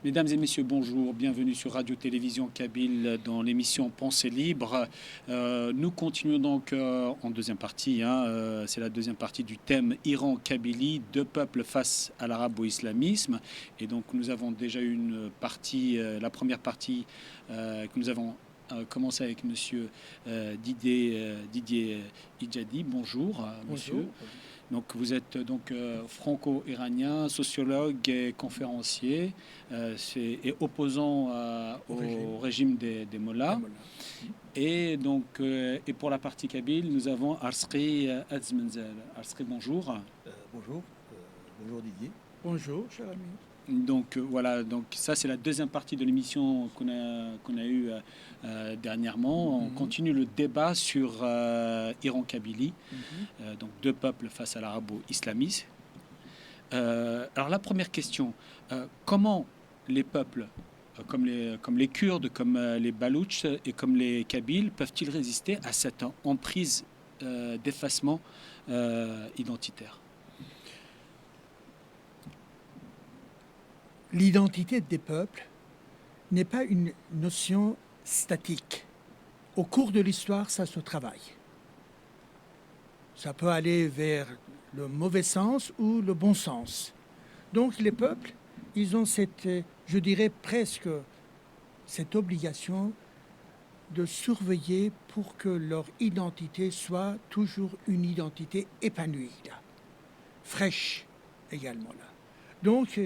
Mesdames et messieurs, bonjour, bienvenue sur Radio-Télévision Kabyle dans l'émission Pensée libre. Nous continuons donc en deuxième partie, c'est la deuxième partie du thème Iran-Kabylie, deux peuples face à l'arabo-islamisme. Et donc nous avons déjà eu une partie, la première partie que nous avons commencé avec monsieur Didier Idjadi. Bonjour, monsieur. Bonjour. Donc vous êtes donc franco-iranien, sociologue et conférencier et opposant au régime des Mollahs. Et donc et pour la partie kabyle, nous avons Arsqi Azmenzel. Arsqi, bonjour. Bonjour. Bonjour Didier. Bonjour, cher ami. Donc voilà, donc ça c'est la deuxième partie de l'émission qu'on a eue dernièrement. On continue le débat sur Iran-Kabylie, donc deux peuples face à l'arabo-islamisme. Alors la première question, comment les peuples comme les Kurdes, comme les Baloutches et comme les Kabyles peuvent-ils résister à cette emprise d'effacement identitaire? L'identité des peuples n'est pas une notion statique. Au cours de l'histoire, ça se travaille. Ça peut aller vers le mauvais sens ou le bon sens. Donc les peuples, ils ont cette, je dirais presque, cette obligation de surveiller pour que leur identité soit toujours une identité épanouie, là, fraîche également. Là. Donc,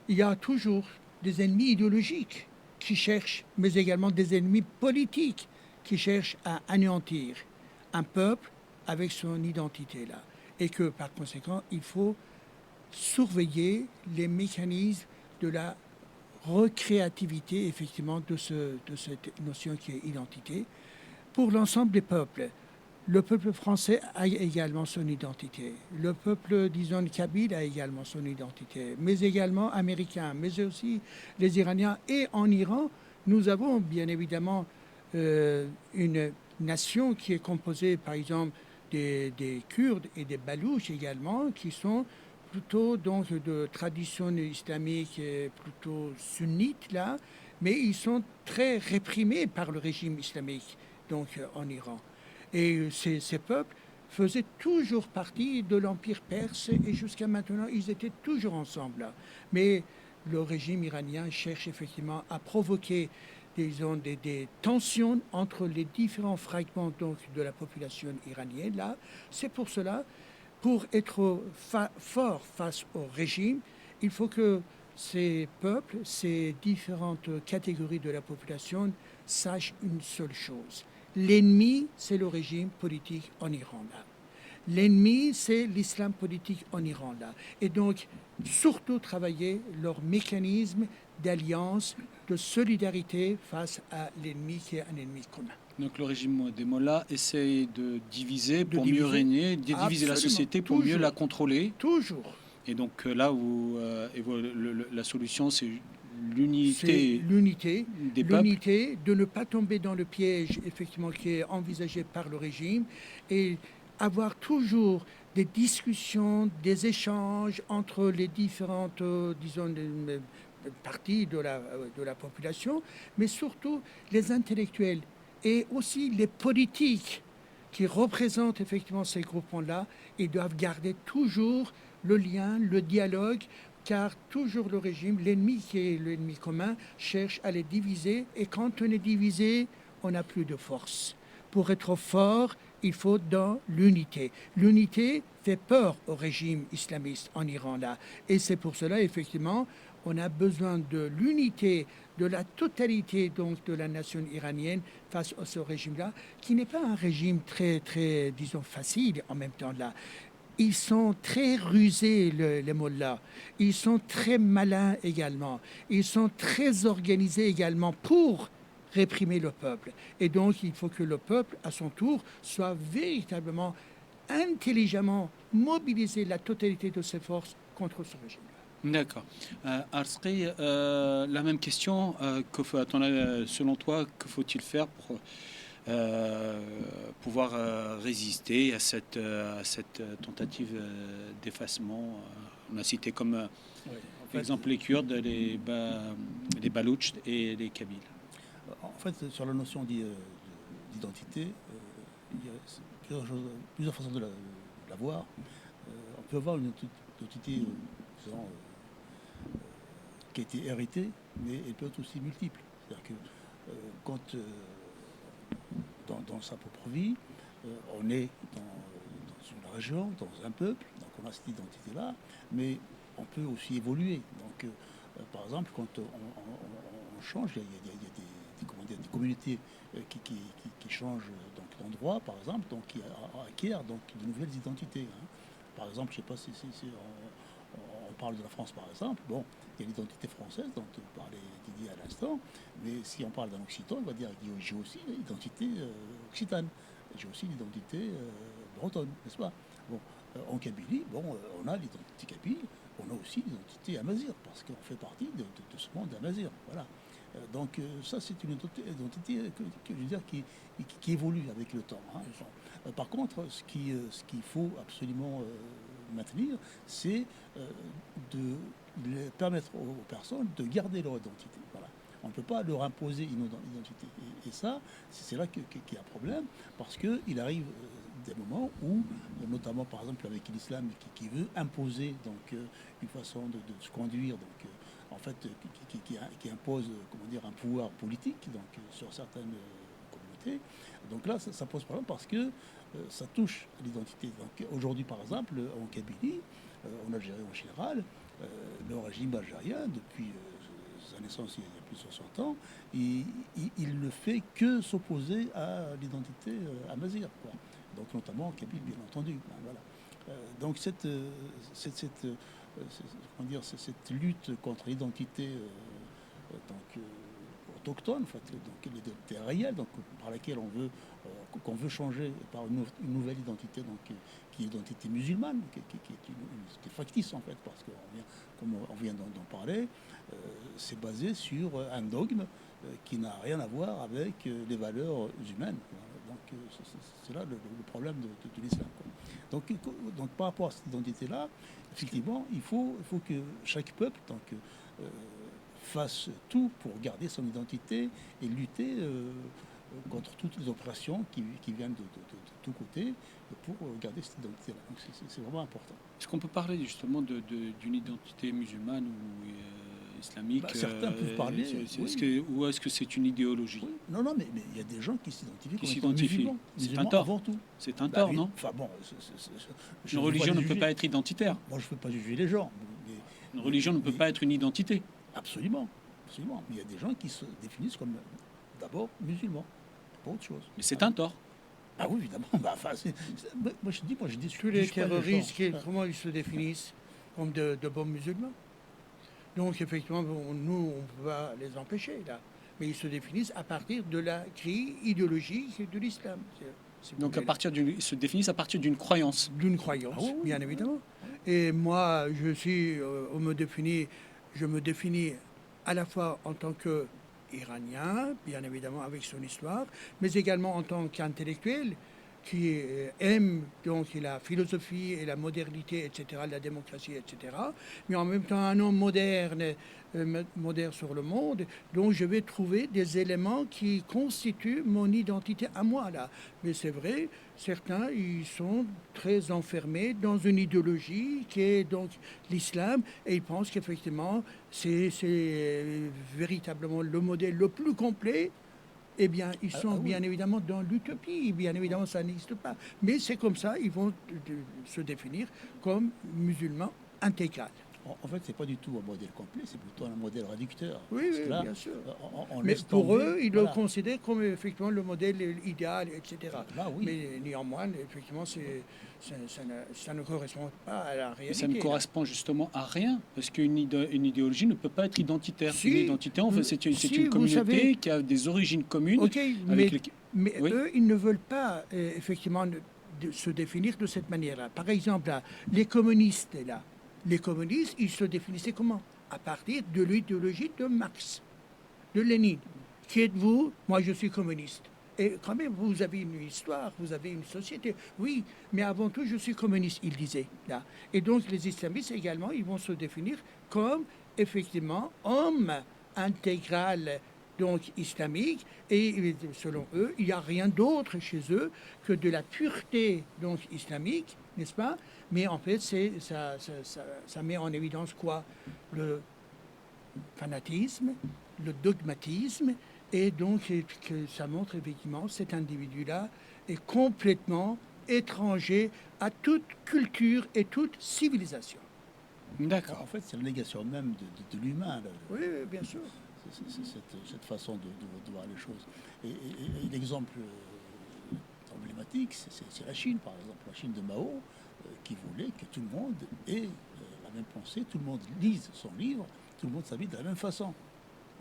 il y a toujours des ennemis idéologiques qui cherchent, mais également des ennemis politiques qui cherchent à anéantir un peuple avec son identité là. Et que par conséquent, il faut surveiller les mécanismes de la recréativité effectivement de cette notion qui est identité pour l'ensemble des peuples. Le peuple français a également son identité. Le peuple, disons, kabyle a également son identité, mais également américain, mais aussi les Iraniens. Et en Iran, nous avons bien évidemment une nation qui est composée, par exemple, des Kurdes et des Balouches également, qui sont plutôt donc de tradition islamique plutôt sunnite là, mais ils sont très réprimés par le régime islamique donc en Iran. Et ces peuples faisaient toujours partie de l'Empire perse et jusqu'à maintenant, ils étaient toujours ensemble. Mais le régime iranien cherche effectivement à provoquer des tensions entre les différents fragments donc, de la population iranienne. Là, c'est pour cela, pour être fort face au régime, il faut que ces peuples, ces différentes catégories de la population sachent une seule chose. L'ennemi, c'est le régime politique en Iran, là. L'ennemi, c'est l'islam politique en Iran, là. Et donc, surtout travailler leur mécanisme d'alliance, de solidarité face à l'ennemi qui est un ennemi commun. Donc le régime des Mollahs essaye de diviser pour mieux régner, de diviser la société pour mieux la contrôler. Toujours. Et donc là où la solution, c'est l'unité des peuples. L'unité, de ne pas tomber dans le piège effectivement qui est envisagé par le régime et avoir toujours des discussions, des échanges entre les différentes, disons, parties de la population, mais surtout les intellectuels et aussi les politiques qui représentent effectivement ces groupements-là et doivent garder toujours le lien, le dialogue, car toujours le régime, l'ennemi qui est l'ennemi commun, cherche à les diviser. Et quand on est divisé, on n'a plus de force. Pour être fort, il faut dans l'unité. L'unité fait peur au régime islamiste en Iran là. Et c'est pour cela, effectivement, on a besoin de l'unité, de la totalité donc de la nation iranienne face à ce régime-là, qui n'est pas un régime très, très, disons, facile en même temps là. Ils sont très rusés, les mollahs. Ils sont très malins également. Ils sont très organisés également pour réprimer le peuple. Et donc, il faut que le peuple, à son tour, soit véritablement, intelligemment mobilisé la totalité de ses forces contre ce régime-là. D'accord. Arsqi, la même question. Selon toi, que faut-il faire pour pouvoir résister à cette tentative d'effacement On a cité comme En fait, exemple les Kurdes, les Baloutches et les Kabyles. en fait, sur la notion d'identité, il y a plusieurs façons de la voir. On peut avoir une identité disons, qui a été héritée, mais elle peut être aussi multiple. C'est-à-dire que quand, dans sa propre vie, on est dans une région, dans un peuple, donc on a cette identité-là, mais on peut aussi évoluer. Donc, par exemple, quand on change, il y a des communautés qui changent d'endroit, par exemple, donc qui acquièrent donc de nouvelles identités. Hein. Par exemple, je ne sais pas si on parle de la France, par exemple. Bon, il y a l'identité française dont parlait Didier à l'instant, mais si on parle d'un occitan, on va dire j'ai aussi l'identité occitane, j'ai aussi l'identité bretonne, n'est-ce pas? Bon, en Kabylie, bon, on a l'identité kabyle, on a aussi l'identité amazigh, parce qu'on fait partie de ce monde amazigh. Voilà. Donc ça, c'est une identité que je veux dire, qui évolue avec le temps. Hein. Par contre, ce qu'il faut absolument maintenir, c'est de permettre aux personnes de garder leur identité. Voilà. On ne peut pas leur imposer une identité. Et ça, c'est là qu'il y a un problème, parce qu'il arrive des moments où, notamment par exemple avec l'islam qui veut imposer donc, une façon de se conduire, donc, en fait, qui impose comment dire, un pouvoir politique donc, sur certaines communautés. Donc là, ça pose problème parce que ça touche à l'identité. Donc aujourd'hui, par exemple, en Kabylie, en Algérie en général, le régime algérien, depuis sa naissance il y a plus de 60 ans, il ne fait que s'opposer à l'identité amazigh, quoi. Donc notamment en Kabyle, bien entendu. Ben, voilà. Donc cette lutte contre l'identité autochtone, en fait, donc l'identité réelle, donc par laquelle qu'on veut changer par une nouvelle identité, donc qui est l'identité musulmane, qui est une identité factice en fait, parce que comme on vient d'en parler, c'est basé sur un dogme qui n'a rien à voir avec les valeurs humaines. Donc c'est là le problème de l'islam. Donc par rapport à cette identité-là, effectivement, il faut que chaque peuple donc, fasse tout pour garder son identité et lutter contre toutes les oppressions qui viennent de tous côtés pour garder cette identité-là. Donc c'est vraiment important. Est-ce qu'on peut parler justement d'une identité musulmane ou islamique? Certains peuvent parler. Ou est-ce que c'est une idéologie? Oui. Non, mais il y a des gens qui s'identifient comme musulmans. C'est un tort. Avant tout. C'est un tort, non? Enfin bon, une religion ne peut pas être identitaire. Moi, je ne peux pas juger les gens. Une religion ne peut pas être une identité. Absolument. Mais il y a des gens qui se définissent comme d'abord musulmans, pas autre chose. Mais c'est un tort. Ah oui, évidemment. Moi je dis tous les terroristes, comment ils se définissent comme de bons musulmans. Donc effectivement, nous, on ne peut pas les empêcher là. Mais ils se définissent à partir de la grille idéologique de l'islam. Donc ils se définissent à partir d'une croyance. D'une croyance, bien évidemment. Et moi, je me définis à la fois en tant qu'Iranien, bien évidemment avec son histoire, mais également en tant qu'intellectuel qui aime donc la philosophie et la modernité, etc., la démocratie, etc., mais en même temps un homme moderne sur le monde, donc je vais trouver des éléments qui constituent mon identité à moi, là. Mais c'est vrai, certains, ils sont très enfermés dans une idéologie qui est donc l'islam, et ils pensent qu'effectivement, c'est véritablement le modèle le plus complet. Eh bien, ils sont bien évidemment dans l'utopie. Bien évidemment, ça n'existe pas. Mais c'est comme ça, ils vont se définir comme musulmans intégral. En fait, c'est pas du tout un modèle complet, c'est plutôt un modèle réducteur. Oui, là, bien sûr. On mais pour eux, ils le considèrent comme effectivement le modèle idéal, etc. Là, oui. Mais néanmoins, effectivement, ça ne correspond pas à la réalité. Mais ça ne correspond justement à rien, parce qu'une idéologie ne peut pas être identitaire. Si, une identité, en fait, c'est une communauté qui a des origines communes. Ok, mais eux, ils ne veulent pas effectivement se définir de cette manière-là. Par exemple, là, les communistes, ils se définissaient comment? À partir de l'idéologie de Marx, de Lénine. Qui êtes-vous? Moi, je suis communiste. Et quand même, vous avez une histoire, vous avez une société. Oui, mais avant tout, je suis communiste, il disait. Là. Et donc, les islamistes également, ils vont se définir comme, effectivement, homme intégral, donc islamique. Et selon eux, il n'y a rien d'autre chez eux que de la pureté, donc islamique, n'est-ce pas? Mais en fait, ça met en évidence quoi? Le fanatisme, le dogmatisme, et donc que ça montre effectivement cet individu-là est complètement étranger à toute culture et toute civilisation. D'accord. En fait, c'est la négation même de l'humain, là. Oui, oui, bien sûr. C'est cette façon de voir les choses. Et l'exemple emblématique, c'est la Chine, par exemple. La Chine de Mao, qui voulait que tout le monde ait la même pensée, tout le monde lise son livre, tout le monde s'habille de la même façon.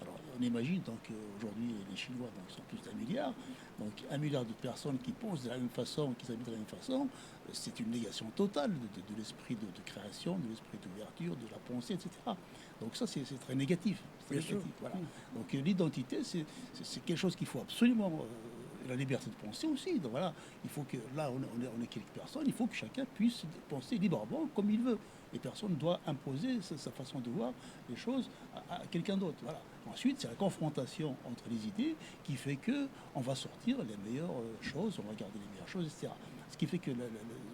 Alors, on imagine donc aujourd'hui les Chinois donc, sont plus d'1 milliard, donc 1 milliard de personnes qui pensent de la même façon, qui s'habillent de la même façon, c'est une négation totale de l'esprit de création, de l'esprit d'ouverture, de la pensée, etc. Donc ça, c'est très négatif. Bien sûr. Voilà. Donc l'identité, c'est quelque chose qu'il faut absolument... la liberté de penser aussi. Donc voilà, il faut que là, on est quelques personnes, il faut que chacun puisse penser librement comme il veut. Et personne ne doit imposer sa façon de voir les choses à quelqu'un d'autre. Voilà. Ensuite, c'est la confrontation entre les idées qui fait que on va sortir les meilleures choses, on va garder les meilleures choses, etc. Ce qui fait que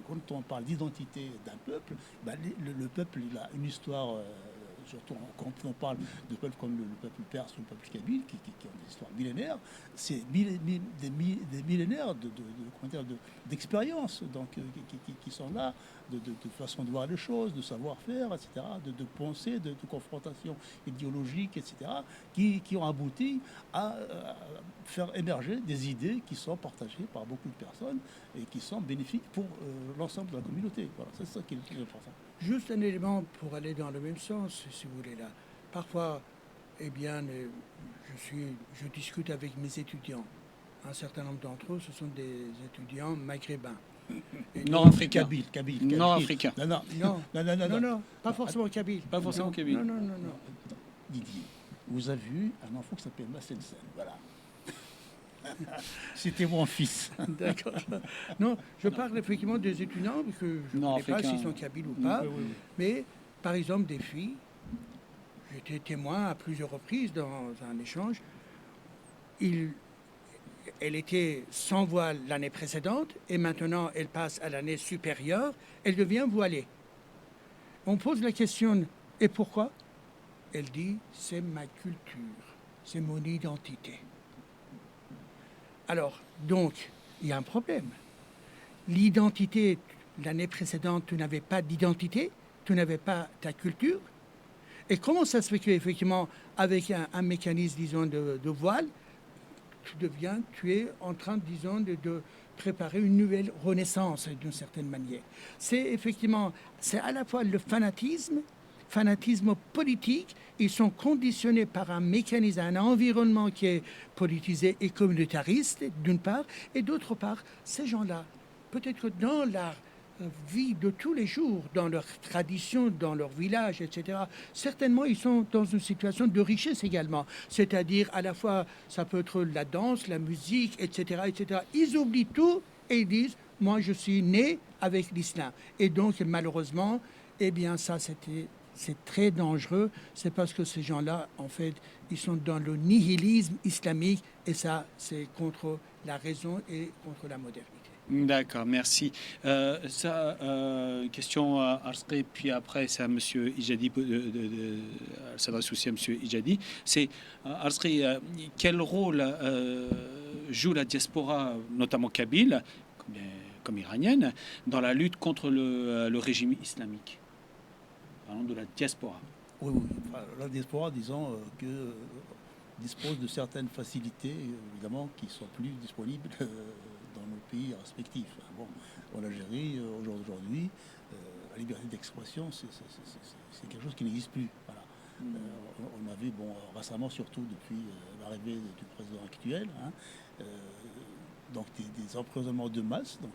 quand on parle d'identité d'un peuple, ben, le peuple il a une histoire. Surtout quand on parle de peuples comme le peuple perse ou le peuple kabyle, qui ont des histoires millénaires, c'est des millénaires d'expériences donc, qui sont là, de façon de voir les choses, de savoir-faire, etc., de pensée, de confrontation idéologique, etc., qui ont abouti à faire émerger des idées qui sont partagées par beaucoup de personnes et qui sont bénéfiques pour l'ensemble de la communauté. Voilà, c'est ça qui est le plus important. Juste un élément pour aller dans le même sens, si vous voulez là. Parfois, eh bien, je discute avec mes étudiants. Un certain nombre d'entre eux, ce sont des étudiants maghrébins. Nord-africains. Kabyle. Nord-africains. Non, pas forcément kabyle. Pas forcément kabyle. Non. Didier, vous avez vu un enfant qui s'appelle Massensen, voilà. C'était mon fils. D'accord. Non, je parle effectivement des étudiants, que je ne sais pas s'ils sont kabyles ou pas, Oui. mais par exemple des filles, j'étais témoin à plusieurs reprises dans un échange, elle était sans voile l'année précédente et maintenant elle passe à l'année supérieure, elle devient voilée. On pose la question, et pourquoi? Elle dit, c'est ma culture, c'est mon identité. Alors, donc, il y a un problème. L'identité, l'année précédente, tu n'avais pas d'identité, tu n'avais pas ta culture. Et comment ça se fait qu'effectivement, avec un mécanisme, disons, de voile, tu es en train, disons, de préparer une nouvelle renaissance, d'une certaine manière. C'est à la fois le fanatisme politique, ils sont conditionnés par un mécanisme, un environnement qui est politisé et communautariste, d'une part, et d'autre part, ces gens-là, peut-être que dans la vie de tous les jours, dans leur tradition, dans leur village, etc., certainement, ils sont dans une situation de richesse également. C'est-à-dire, à la fois, ça peut être la danse, la musique, etc., etc. Ils oublient tout et ils disent, moi, je suis né avec l'islam. Et donc, malheureusement, eh bien, ça, c'est très dangereux, c'est parce que ces gens-là, en fait, ils sont dans le nihilisme islamique et ça, c'est contre la raison et contre la modernité. D'accord, merci. Question à Arsqi, puis après c'est à M. Ijadi, ça s'adresse aussi à M. Ijadi. C'est, Arsqi, quel rôle joue la diaspora, notamment kabyle, comme iranienne, dans la lutte contre le régime islamique? Parlons de la diaspora. Oui. Enfin, la diaspora, disons, dispose de certaines facilités, évidemment, qui sont plus disponibles dans nos pays respectifs. Bon, en Algérie, aujourd'hui, la liberté d'expression, c'est quelque chose qui n'existe plus. Voilà. On a vu, récemment, surtout depuis l'arrivée du président actuel, donc des emprisonnements de masse. Donc,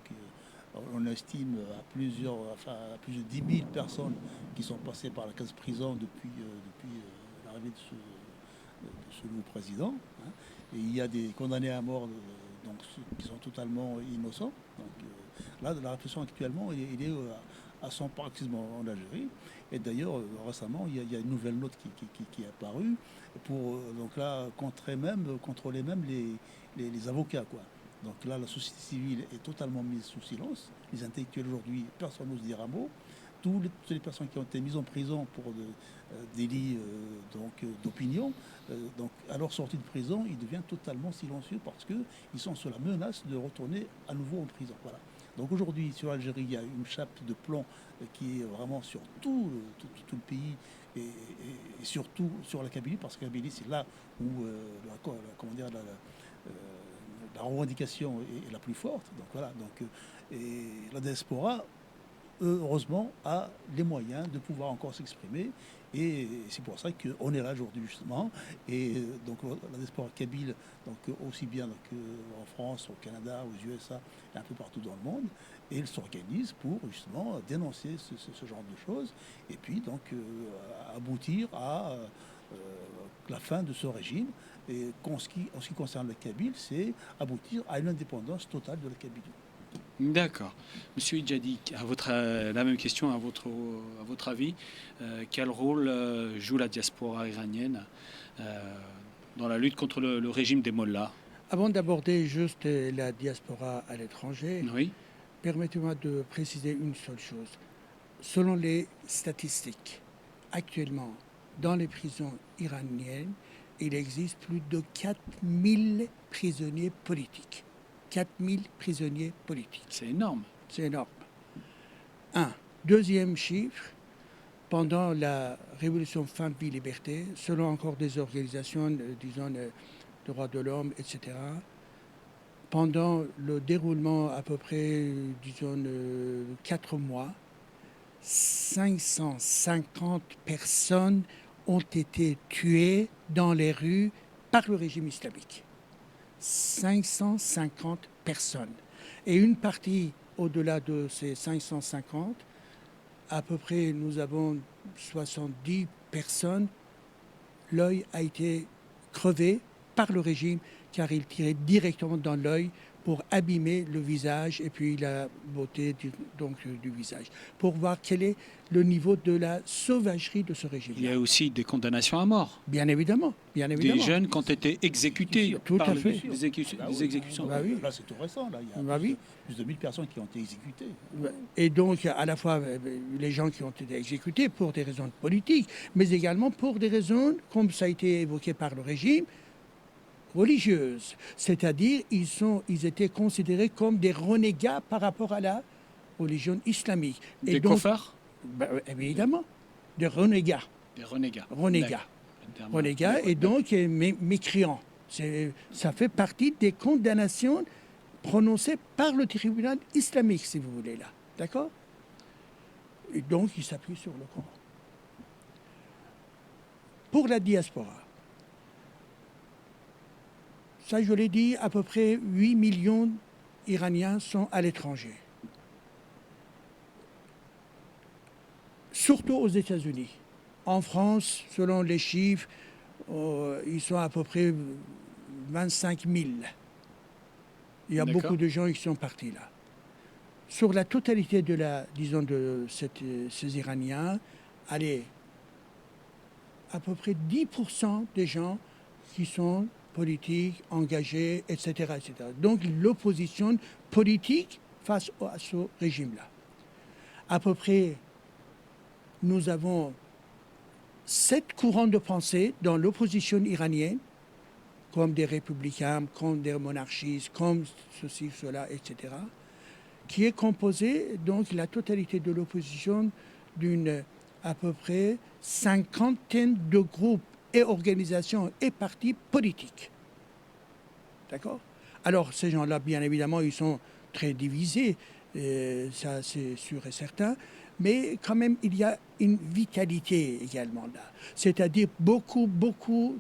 on estime à plus de 10 000 personnes qui sont passées par la case prison depuis l'arrivée de ce nouveau président. Et il y a des condamnés à mort donc ceux qui sont totalement innocents. Donc, là, la répression actuellement, il est à son paroxysme en Algérie. Et d'ailleurs, récemment, il y a une nouvelle note qui est apparue pour donc là, contrôler même les avocats, quoi. Donc là, la société civile est totalement mise sous silence. Les intellectuels aujourd'hui, personne n'ose dire un mot. Toutes les personnes qui ont été mises en prison pour délits d'opinion, donc à leur sortie de prison, ils deviennent totalement silencieux parce qu'ils sont sous la menace de retourner à nouveau en prison. Voilà. Donc aujourd'hui, sur l'Algérie, il y a une chape de plomb qui est vraiment sur tout le pays et surtout sur la Kabylie, parce que la Kabylie, c'est là où la revendication est la plus forte. Donc voilà. Donc, et la diaspora, heureusement, a les moyens de pouvoir encore s'exprimer. Et c'est pour ça qu'on est là aujourd'hui, justement. Et donc, la diaspora kabyle, donc, aussi bien en France, au Canada, aux USA, et un peu partout dans le monde, et elle s'organise pour, justement, dénoncer ce genre de choses. Et puis, donc, aboutir à la fin de ce régime. Et en ce qui concerne la Kabyle, c'est aboutir à une indépendance totale de la Kabylie. D'accord. Monsieur Idjadi, la même question à votre avis. Quel rôle joue la diaspora iranienne dans la lutte contre le régime des mollahs? Avant d'aborder juste la diaspora à l'étranger, Oui. permettez-moi de préciser une seule chose. Selon les statistiques, actuellement, dans les prisons iraniennes, il existe plus de 4000 prisonniers politiques. 4000 prisonniers politiques. C'est énorme. C'est énorme. Un. Deuxième chiffre, pendant la révolution Femmes, Vie, Liberté, selon encore des organisations, disons, de droits de l'homme, etc., pendant le déroulement à peu près, disons, 4 mois, 550 personnes ont été tuées dans les rues par le régime islamique. 550 personnes. Et une partie au-delà de ces 550, à peu près nous avons 70 personnes, l'œil a été crevé par le régime car il tirait directement dans l'œil pour abîmer le visage et puis la beauté du visage, pour voir quel est le niveau de la sauvagerie de ce régime. Il y a aussi des condamnations à mort. Bien évidemment. Des jeunes qui ont été exécutés tout par à fait. des exécutions. Bah oui. Là, c'est tout récent. Là. Il y a plus de 1000 personnes qui ont été exécutées. Et donc, à la fois, les gens qui ont été exécutés pour des raisons politiques, mais également pour des raisons, comme ça a été évoqué par le régime, religieuses. C'est-à-dire, ils étaient considérés comme des renégats par rapport à la religion islamique. Des kofards ? Évidemment, des renégats. Des renégats. Renégats et donc mécréants. Ça fait partie des condamnations prononcées par le tribunal islamique, si vous voulez, là. D'accord ? Et donc, il s'appuie sur le Coran. Pour la diaspora, ça, je l'ai dit, à peu près 8 millions d'Iraniens sont à l'étranger. Surtout aux États-Unis. En France, selon les chiffres, ils sont à peu près 25 000. Il y a beaucoup de gens qui sont partis là. Sur la totalité de ces Iraniens, allez, à peu près 10% des gens qui sont politiques, engagés, etc., etc. Donc l'opposition politique face à ce régime-là. À peu près, nous avons 7 courants de pensée dans l'opposition iranienne, comme des républicains, comme des monarchistes, comme ceci, cela, etc., qui est composée, donc la totalité de l'opposition, d'une à peu près 50aine de groupes et organisations et partis politiques. D'accord ? Alors, ces gens-là, bien évidemment, ils sont très divisés, ça c'est sûr et certain, mais quand même, il y a une vitalité également là. C'est-à-dire beaucoup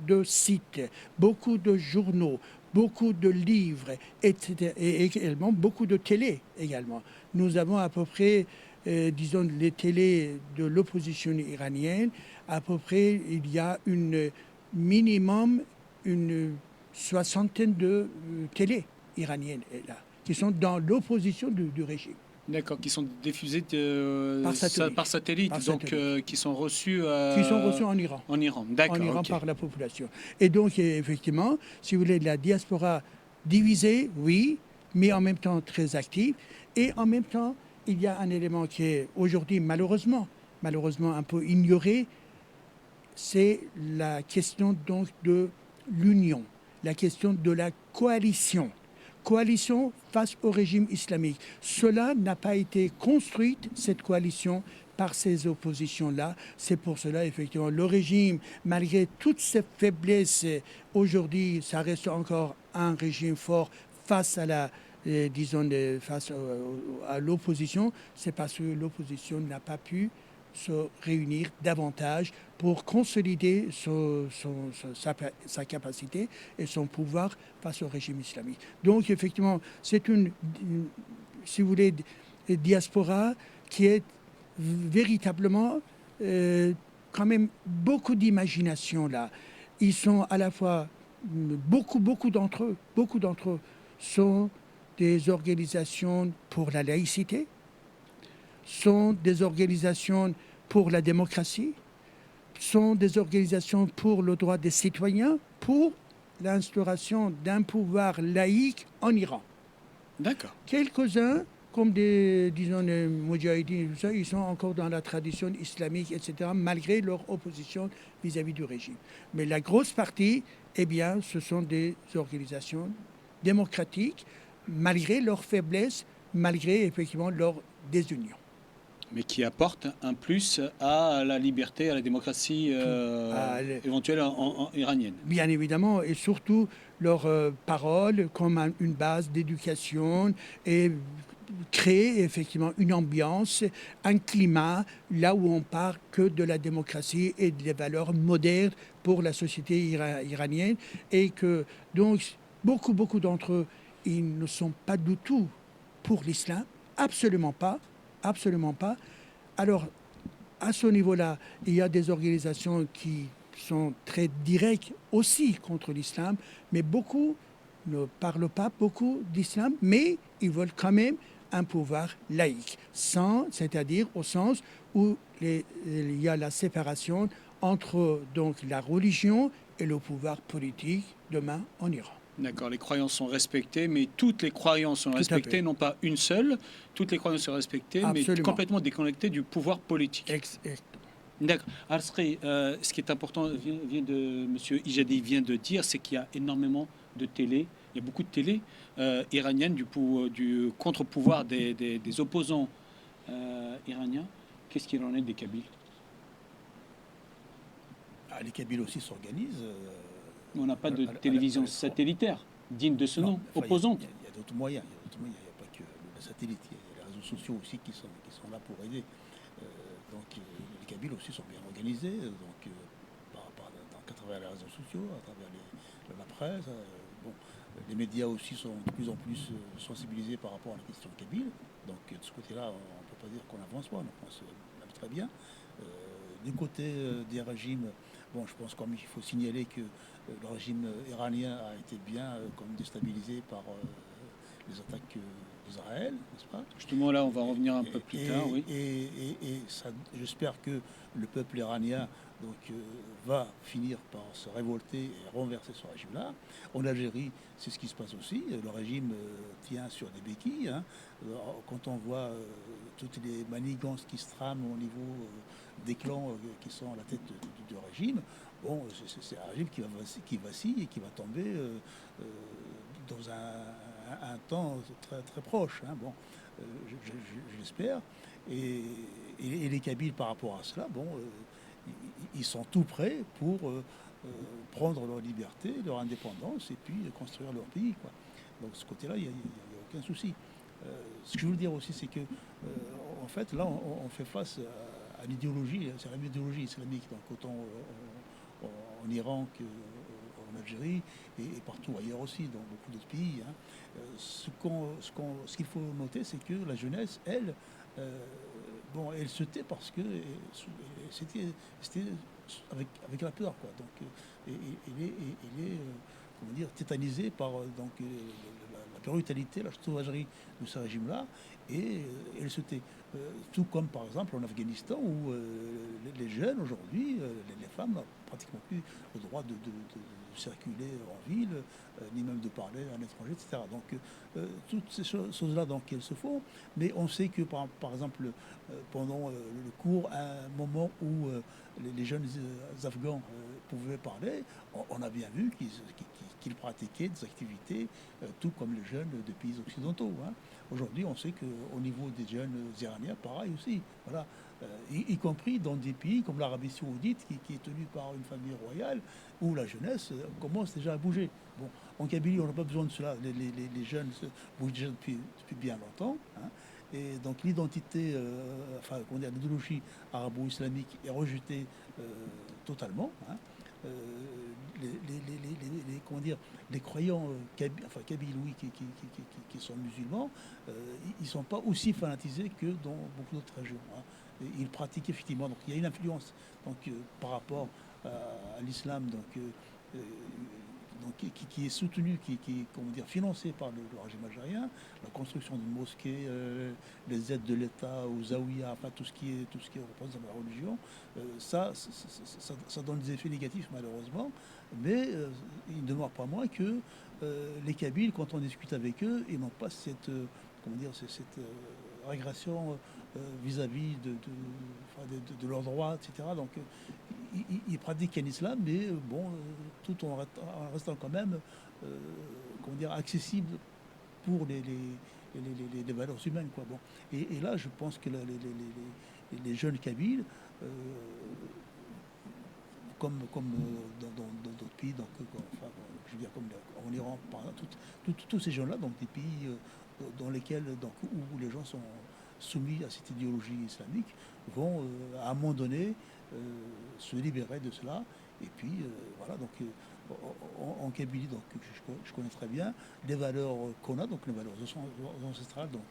de sites, beaucoup de journaux, beaucoup de livres, etc., et également beaucoup de télé également. Nous avons à peu près, disons, les télés de l'opposition iranienne, à peu près, il y a minimum une 60aine de télé iranienne est là, qui sont dans l'opposition du régime. D'accord, qui sont diffusés Par satellite. donc qui sont reçus En Iran. En Iran, d'accord. En Iran ok. par la population. Et donc, effectivement, si vous voulez, la diaspora divisée, oui, mais en même temps très active. Et en même temps, il y a un élément qui est aujourd'hui malheureusement un peu ignoré, c'est la question donc de l'union, la question de la coalition face au régime islamique. Cela n'a pas été construite, cette coalition, par ces oppositions-là. C'est pour cela, effectivement, le régime, malgré toutes ses faiblesses, aujourd'hui, ça reste encore un régime fort face à face à l'opposition. C'est parce que l'opposition n'a pas pu se réunir davantage pour consolider sa capacité et son pouvoir face au régime islamique. Donc, effectivement, c'est si vous voulez, diaspora qui est véritablement quand même beaucoup d'imagination là. Ils sont à la fois, beaucoup d'entre eux sont des organisations pour la laïcité, sont des organisations pour la démocratie, sont des organisations pour le droit des citoyens, pour l'instauration d'un pouvoir laïque en Iran. D'accord. Quelques-uns, comme les Moudjahidines, ils sont encore dans la tradition islamique, etc., malgré leur opposition vis-à-vis du régime. Mais la grosse partie, eh bien, ce sont des organisations démocratiques, malgré leur faiblesse, malgré effectivement leur désunion. Mais qui apportent un plus à la liberté, à la démocratie éventuelle iranienne. Bien évidemment, et surtout leur parole comme une base d'éducation et créer effectivement une ambiance, un climat là où on parle que de la démocratie et des valeurs modernes pour la société iranienne, et que donc beaucoup d'entre eux, ils ne sont pas du tout pour l'islam, absolument pas. Alors, à ce niveau-là, il y a des organisations qui sont très directes aussi contre l'islam, mais beaucoup ne parlent pas beaucoup d'islam, mais ils veulent quand même un pouvoir laïque, c'est-à-dire au sens où il y a la séparation entre donc la religion et le pouvoir politique demain en Iran. D'accord, les croyances sont respectées, mais toutes les croyances sont respectées, non pas une seule. Toutes les croyances sont respectées, Absolument. Mais complètement déconnectées du pouvoir politique. D'accord. Arsri, ce qui est important, M. Ijadi vient de dire, c'est qu'il y a énormément de télé, il y a beaucoup de télé iraniennes du contre-pouvoir des opposants iraniens. Qu'est-ce qu'il en est des Kabyles? Les Kabyles aussi s'organisent. On n'a pas de télévision satellitaire digne de ce nom, opposante. Il y a d'autres moyens. Il n'y a pas que le satellite. Il y a les réseaux sociaux aussi qui sont là pour aider. Donc les Kabyles aussi sont bien organisés. Donc à travers les réseaux sociaux, à travers la presse. Les médias aussi sont de plus en plus sensibilisés par rapport à la question kabyle. Donc de ce côté-là, on ne peut pas dire qu'on avance pas. On avance même très bien. Du côté des régimes, je pense quand même qu'il faut signaler que le régime iranien a été bien déstabilisé par les attaques d'Israël, n'est-ce pas? Justement, là, on va revenir un peu plus tard, oui. Et j'espère que le peuple iranien va finir par se révolter et renverser ce régime-là. En Algérie, c'est ce qui se passe aussi. Le régime tient sur des béquilles. Quand on voit toutes les manigances qui se trament au niveau des clans qui sont à la tête du régime, c'est un régime qui vacille et qui va tomber dans un temps très, très proche. Je l'espère. Et les Kabyles, par rapport à cela, ils sont tout prêts pour prendre leur liberté, leur indépendance et puis construire leur pays, quoi. Donc, de ce côté-là, il n'y a aucun souci. Ce que je veux dire aussi, c'est que, en fait, là, on fait face à l'idéologie, c'est la idéologie islamique. Donc, autant en Iran qu'en Algérie et partout ailleurs aussi, dans beaucoup d'autres pays. Ce qu'il faut noter, c'est que la jeunesse, elle se tait parce que c'était avec la peur, quoi. Donc, il est tétanisé par la brutalité, la sauvagerie de ce régime-là, et elle se tait. Tout comme par exemple en Afghanistan où les jeunes aujourd'hui, les femmes n'ont pratiquement plus le droit de circuler en ville, ni même de parler à l'étranger, etc. Donc toutes ces choses-là donc, elles se font, mais on sait que par exemple pendant le cours, à un moment où les jeunes Afghans pouvaient parler, on a bien vu qu'ils pratiquaient des activités tout comme les jeunes des pays occidentaux. Hein. Aujourd'hui, on sait qu'au niveau des jeunes iraniens, pareil aussi. Voilà. Y compris dans des pays comme l'Arabie Saoudite, qui est tenue par une famille royale, où la jeunesse commence déjà à bouger. Bon, en Kabylie, on n'a pas besoin de cela. Les jeunes bougent déjà depuis bien longtemps. Hein. Et donc l'identité, l'idéologie arabo-islamique est rejetée totalement. Hein. Les croyants kabyles, oui, qui sont musulmans, ils ne sont pas aussi fanatisés que dans beaucoup d'autres régions. Hein. Ils pratiquent effectivement, donc il y a une influence par rapport à l'islam qui est soutenu, qui est financé par le régime algérien, la construction d'une mosquée, les aides de l'État aux zaouïas, enfin tout ce qui est repose dans la religion, ça donne des effets négatifs malheureusement, mais il ne demeure pas moins que les Kabyles, quand on discute avec eux, ils n'ont pas cette régression vis-à-vis de leurs droits, etc. Donc ils pratiquent un islam, mais tout en restant quand même accessible pour les valeurs humaines. Quoi. Bon. Et là, je pense que les jeunes Kabyles, comme dans d'autres pays, je veux dire comme en Iran, par exemple, tous ces gens-là, donc des pays dans lesquels où les gens sont soumis à cette idéologie islamique, vont à un moment donné se libérer de cela. Et puis voilà, donc en Kabylie, donc je connais très bien les valeurs qu'on a, donc les valeurs ancestrales, donc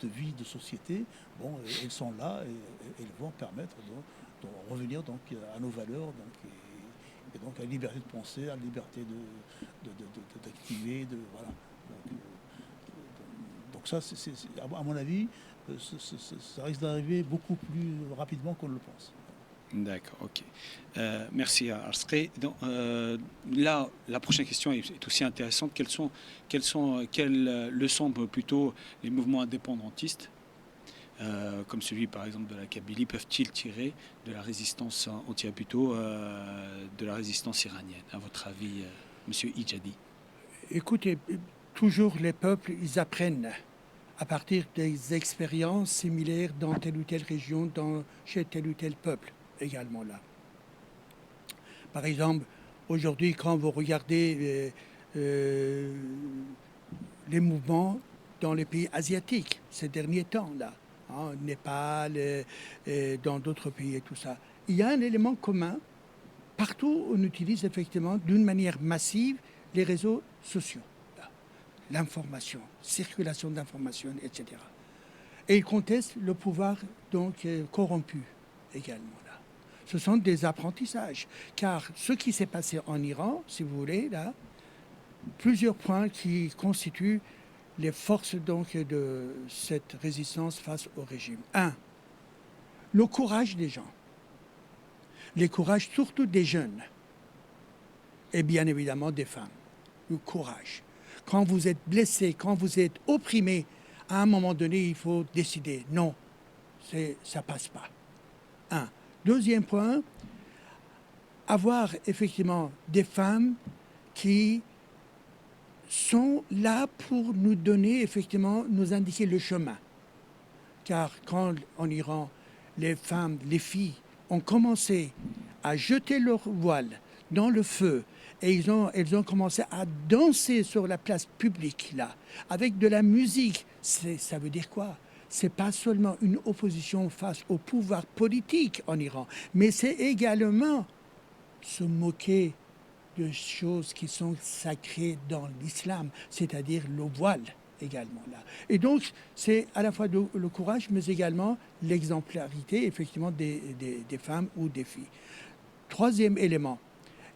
de vie, de société. Bon, elles sont là et elles vont permettre de revenir donc à nos valeurs, donc et donc à la liberté de penser, à la liberté d'activer, voilà. Donc ça, à mon avis, ça risque d'arriver beaucoup plus rapidement qu'on ne le pense. D'accord, ok. Merci à Arsré. Là, la prochaine question est aussi intéressante. Quelles leçons plutôt les mouvements indépendantistes, comme celui par exemple de la Kabylie, peuvent-ils tirer de la résistance anti-Abuto, de la résistance iranienne, à votre avis, Monsieur Ijadi? Écoutez, toujours les peuples, ils apprennent à partir des expériences similaires dans telle ou telle région, chez tel ou tel peuple également là. Par exemple, aujourd'hui, quand vous regardez les mouvements dans les pays asiatiques ces derniers temps là, Népal, dans d'autres pays et tout ça, il y a un élément commun. Partout, on utilise effectivement d'une manière massive les réseaux sociaux. L'information, circulation d'informations, etc. Et ils contestent le pouvoir donc corrompu également là. Ce sont des apprentissages, car ce qui s'est passé en Iran, si vous voulez, là, plusieurs points qui constituent les forces donc de cette résistance face au régime. 1. Le courage des gens, le courage surtout des jeunes, et bien évidemment des femmes. Le courage. Quand vous êtes blessé, quand vous êtes opprimé, à un moment donné, il faut décider. Non, ça passe pas. 1. Deuxième point, avoir effectivement des femmes qui sont là pour nous donner, effectivement, nous indiquer le chemin. Car quand en Iran, les femmes, les filles ont commencé à jeter leur voile dans le feu, et elles ont commencé à danser sur la place publique, là, avec de la musique. Ça veut dire quoi? C'est pas seulement une opposition face au pouvoir politique en Iran, mais c'est également se moquer de choses qui sont sacrées dans l'islam, c'est-à-dire le voile également là. Et donc, c'est à la fois le courage, mais également l'exemplarité, effectivement, des femmes ou des filles. Troisième élément,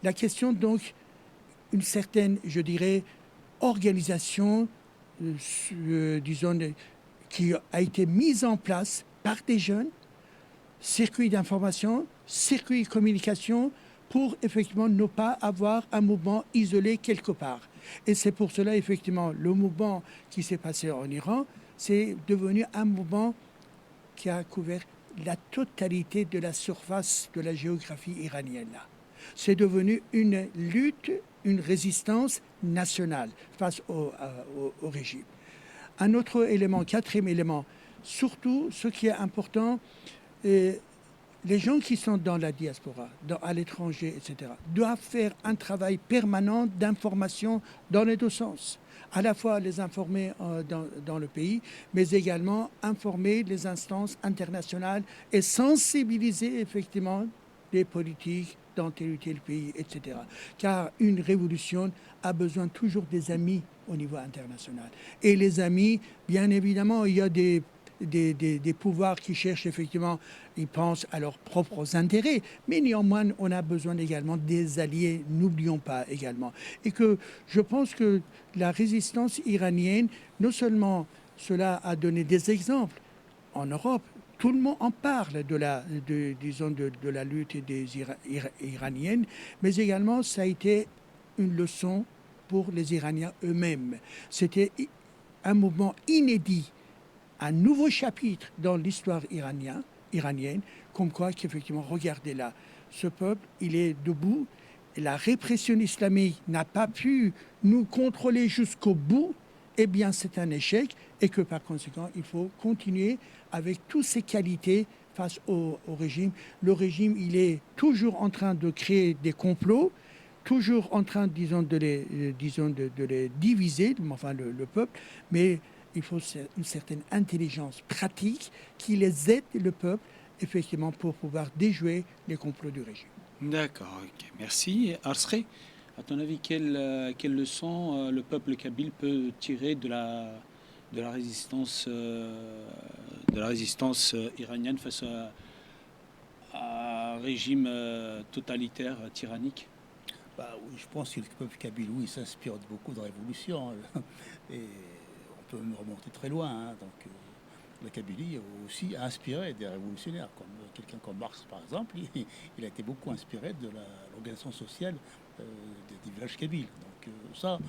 la question donc, une certaine, je dirais, organisation, disons, qui a été mise en place par des jeunes, circuits d'information, circuits de communication, pour effectivement ne pas avoir un mouvement isolé quelque part. Et c'est pour cela, effectivement, le mouvement qui s'est passé en Iran, c'est devenu un mouvement qui a couvert la totalité de la surface de la géographie iranienne. C'est devenu une lutte, une résistance nationale face au régime. Un autre élément, quatrième élément, surtout ce qui est important, les gens qui sont dans la diaspora, à l'étranger, etc., doivent faire un travail permanent d'information dans les deux sens. À la fois les informer dans le pays, mais également informer les instances internationales et sensibiliser effectivement les politiques dans tel ou tel pays, etc. Car une révolution a besoin toujours des amis au niveau international. Et les amis, bien évidemment, il y a des pouvoirs qui cherchent effectivement, ils pensent à leurs propres intérêts, mais néanmoins, on a besoin également des alliés, n'oublions pas également. Et que je pense que la résistance iranienne, non seulement cela a donné des exemples en Europe, tout le monde en parle de la lutte des Iraniennes, mais également ça a été une leçon pour les Iraniens eux-mêmes. C'était un mouvement inédit, un nouveau chapitre dans l'histoire iranienne, comme quoi qu'effectivement, regardez là, ce peuple, il est debout, et la répression islamique n'a pas pu nous contrôler jusqu'au bout, eh bien c'est un échec, et que par conséquent, il faut continuer avec toutes ces qualités face au régime. Le régime, il est toujours en train de créer des complots, toujours en train, disons, de les diviser, enfin le peuple, mais il faut une certaine intelligence pratique qui les aide, le peuple, effectivement, pour pouvoir déjouer les complots du régime. D'accord, ok. Merci. Arsré, à ton avis, quelle leçon le peuple kabyle peut tirer de la résistance, iranienne face à un régime totalitaire, tyrannique? Oui, je pense que le peuple kabyle, oui, s'inspire de beaucoup de révolutions. Et on peut remonter très loin. Donc, la Kabylie aussi a inspiré des révolutionnaires, comme quelqu'un comme Marx, par exemple. Il a été beaucoup inspiré de l'organisation sociale des villages kabyles. Donc, ça,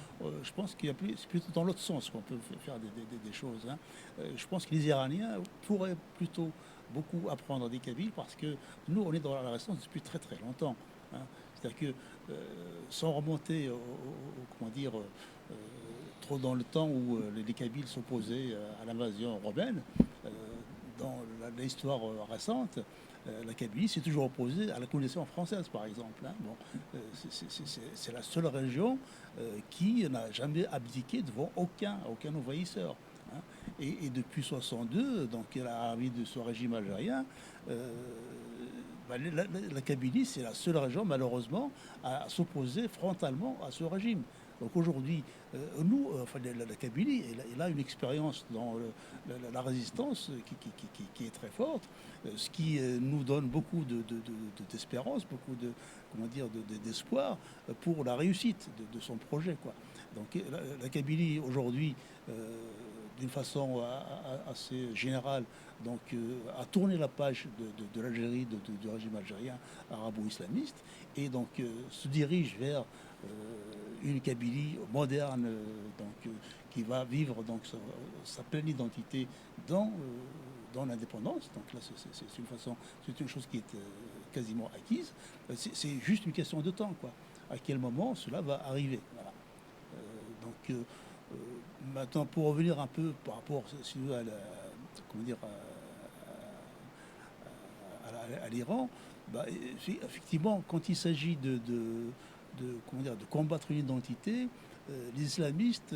je pense qu'il y a c'est plutôt dans l'autre sens qu'on peut faire des choses. Je pense que les Iraniens pourraient plutôt beaucoup apprendre des Kabyles parce que nous, on est dans la résistance depuis très très longtemps. C'est-à-dire que sans remonter, comment dire, trop dans le temps où les Kabyles s'opposaient à l'invasion romaine, dans l'histoire récente, la Kabylie s'est toujours opposée à la colonisation française, par exemple. C'est la seule région qui n'a jamais abdiqué devant aucun envahisseur. Et depuis 62, donc l'arrivée de ce régime algérien, la Kabylie, c'est la seule région, malheureusement, à s'opposer frontalement à ce régime. Donc aujourd'hui, la Kabylie, elle a une expérience dans la résistance qui est très forte, ce qui nous donne beaucoup d'espérance, beaucoup d'espoir pour la réussite de son projet, quoi. Donc la Kabylie, aujourd'hui, d'une façon assez générale, donc a tourné la page de l'Algérie, du régime algérien arabo-islamiste, et donc se dirige vers une Kabylie moderne, qui va vivre donc sa pleine identité dans l'indépendance. Donc là, c'est une chose qui est quasiment acquise. C'est juste une question de temps, quoi. À quel moment cela va arriver. Voilà. Maintenant, pour revenir un peu par rapport à l'Iran, effectivement, quand il s'agit de combattre une identité, les islamistes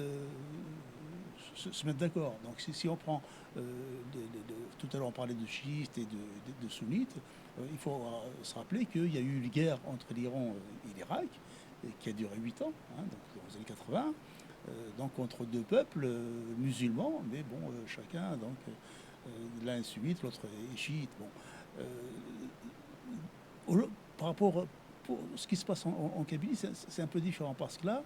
se mettent d'accord. Donc si on prend, tout à l'heure on parlait de chiites et de sunnites, il faut se rappeler qu'il y a eu une guerre entre l'Iran et l'Irak, qui a duré 8 ans, donc dans les années 80, donc entre deux peuples musulmans, mais bon, chacun, donc l'un est sunnite, l'autre est chiite. Bon, par rapport pour ce qui se passe en Kabylie, c'est un peu différent parce que là,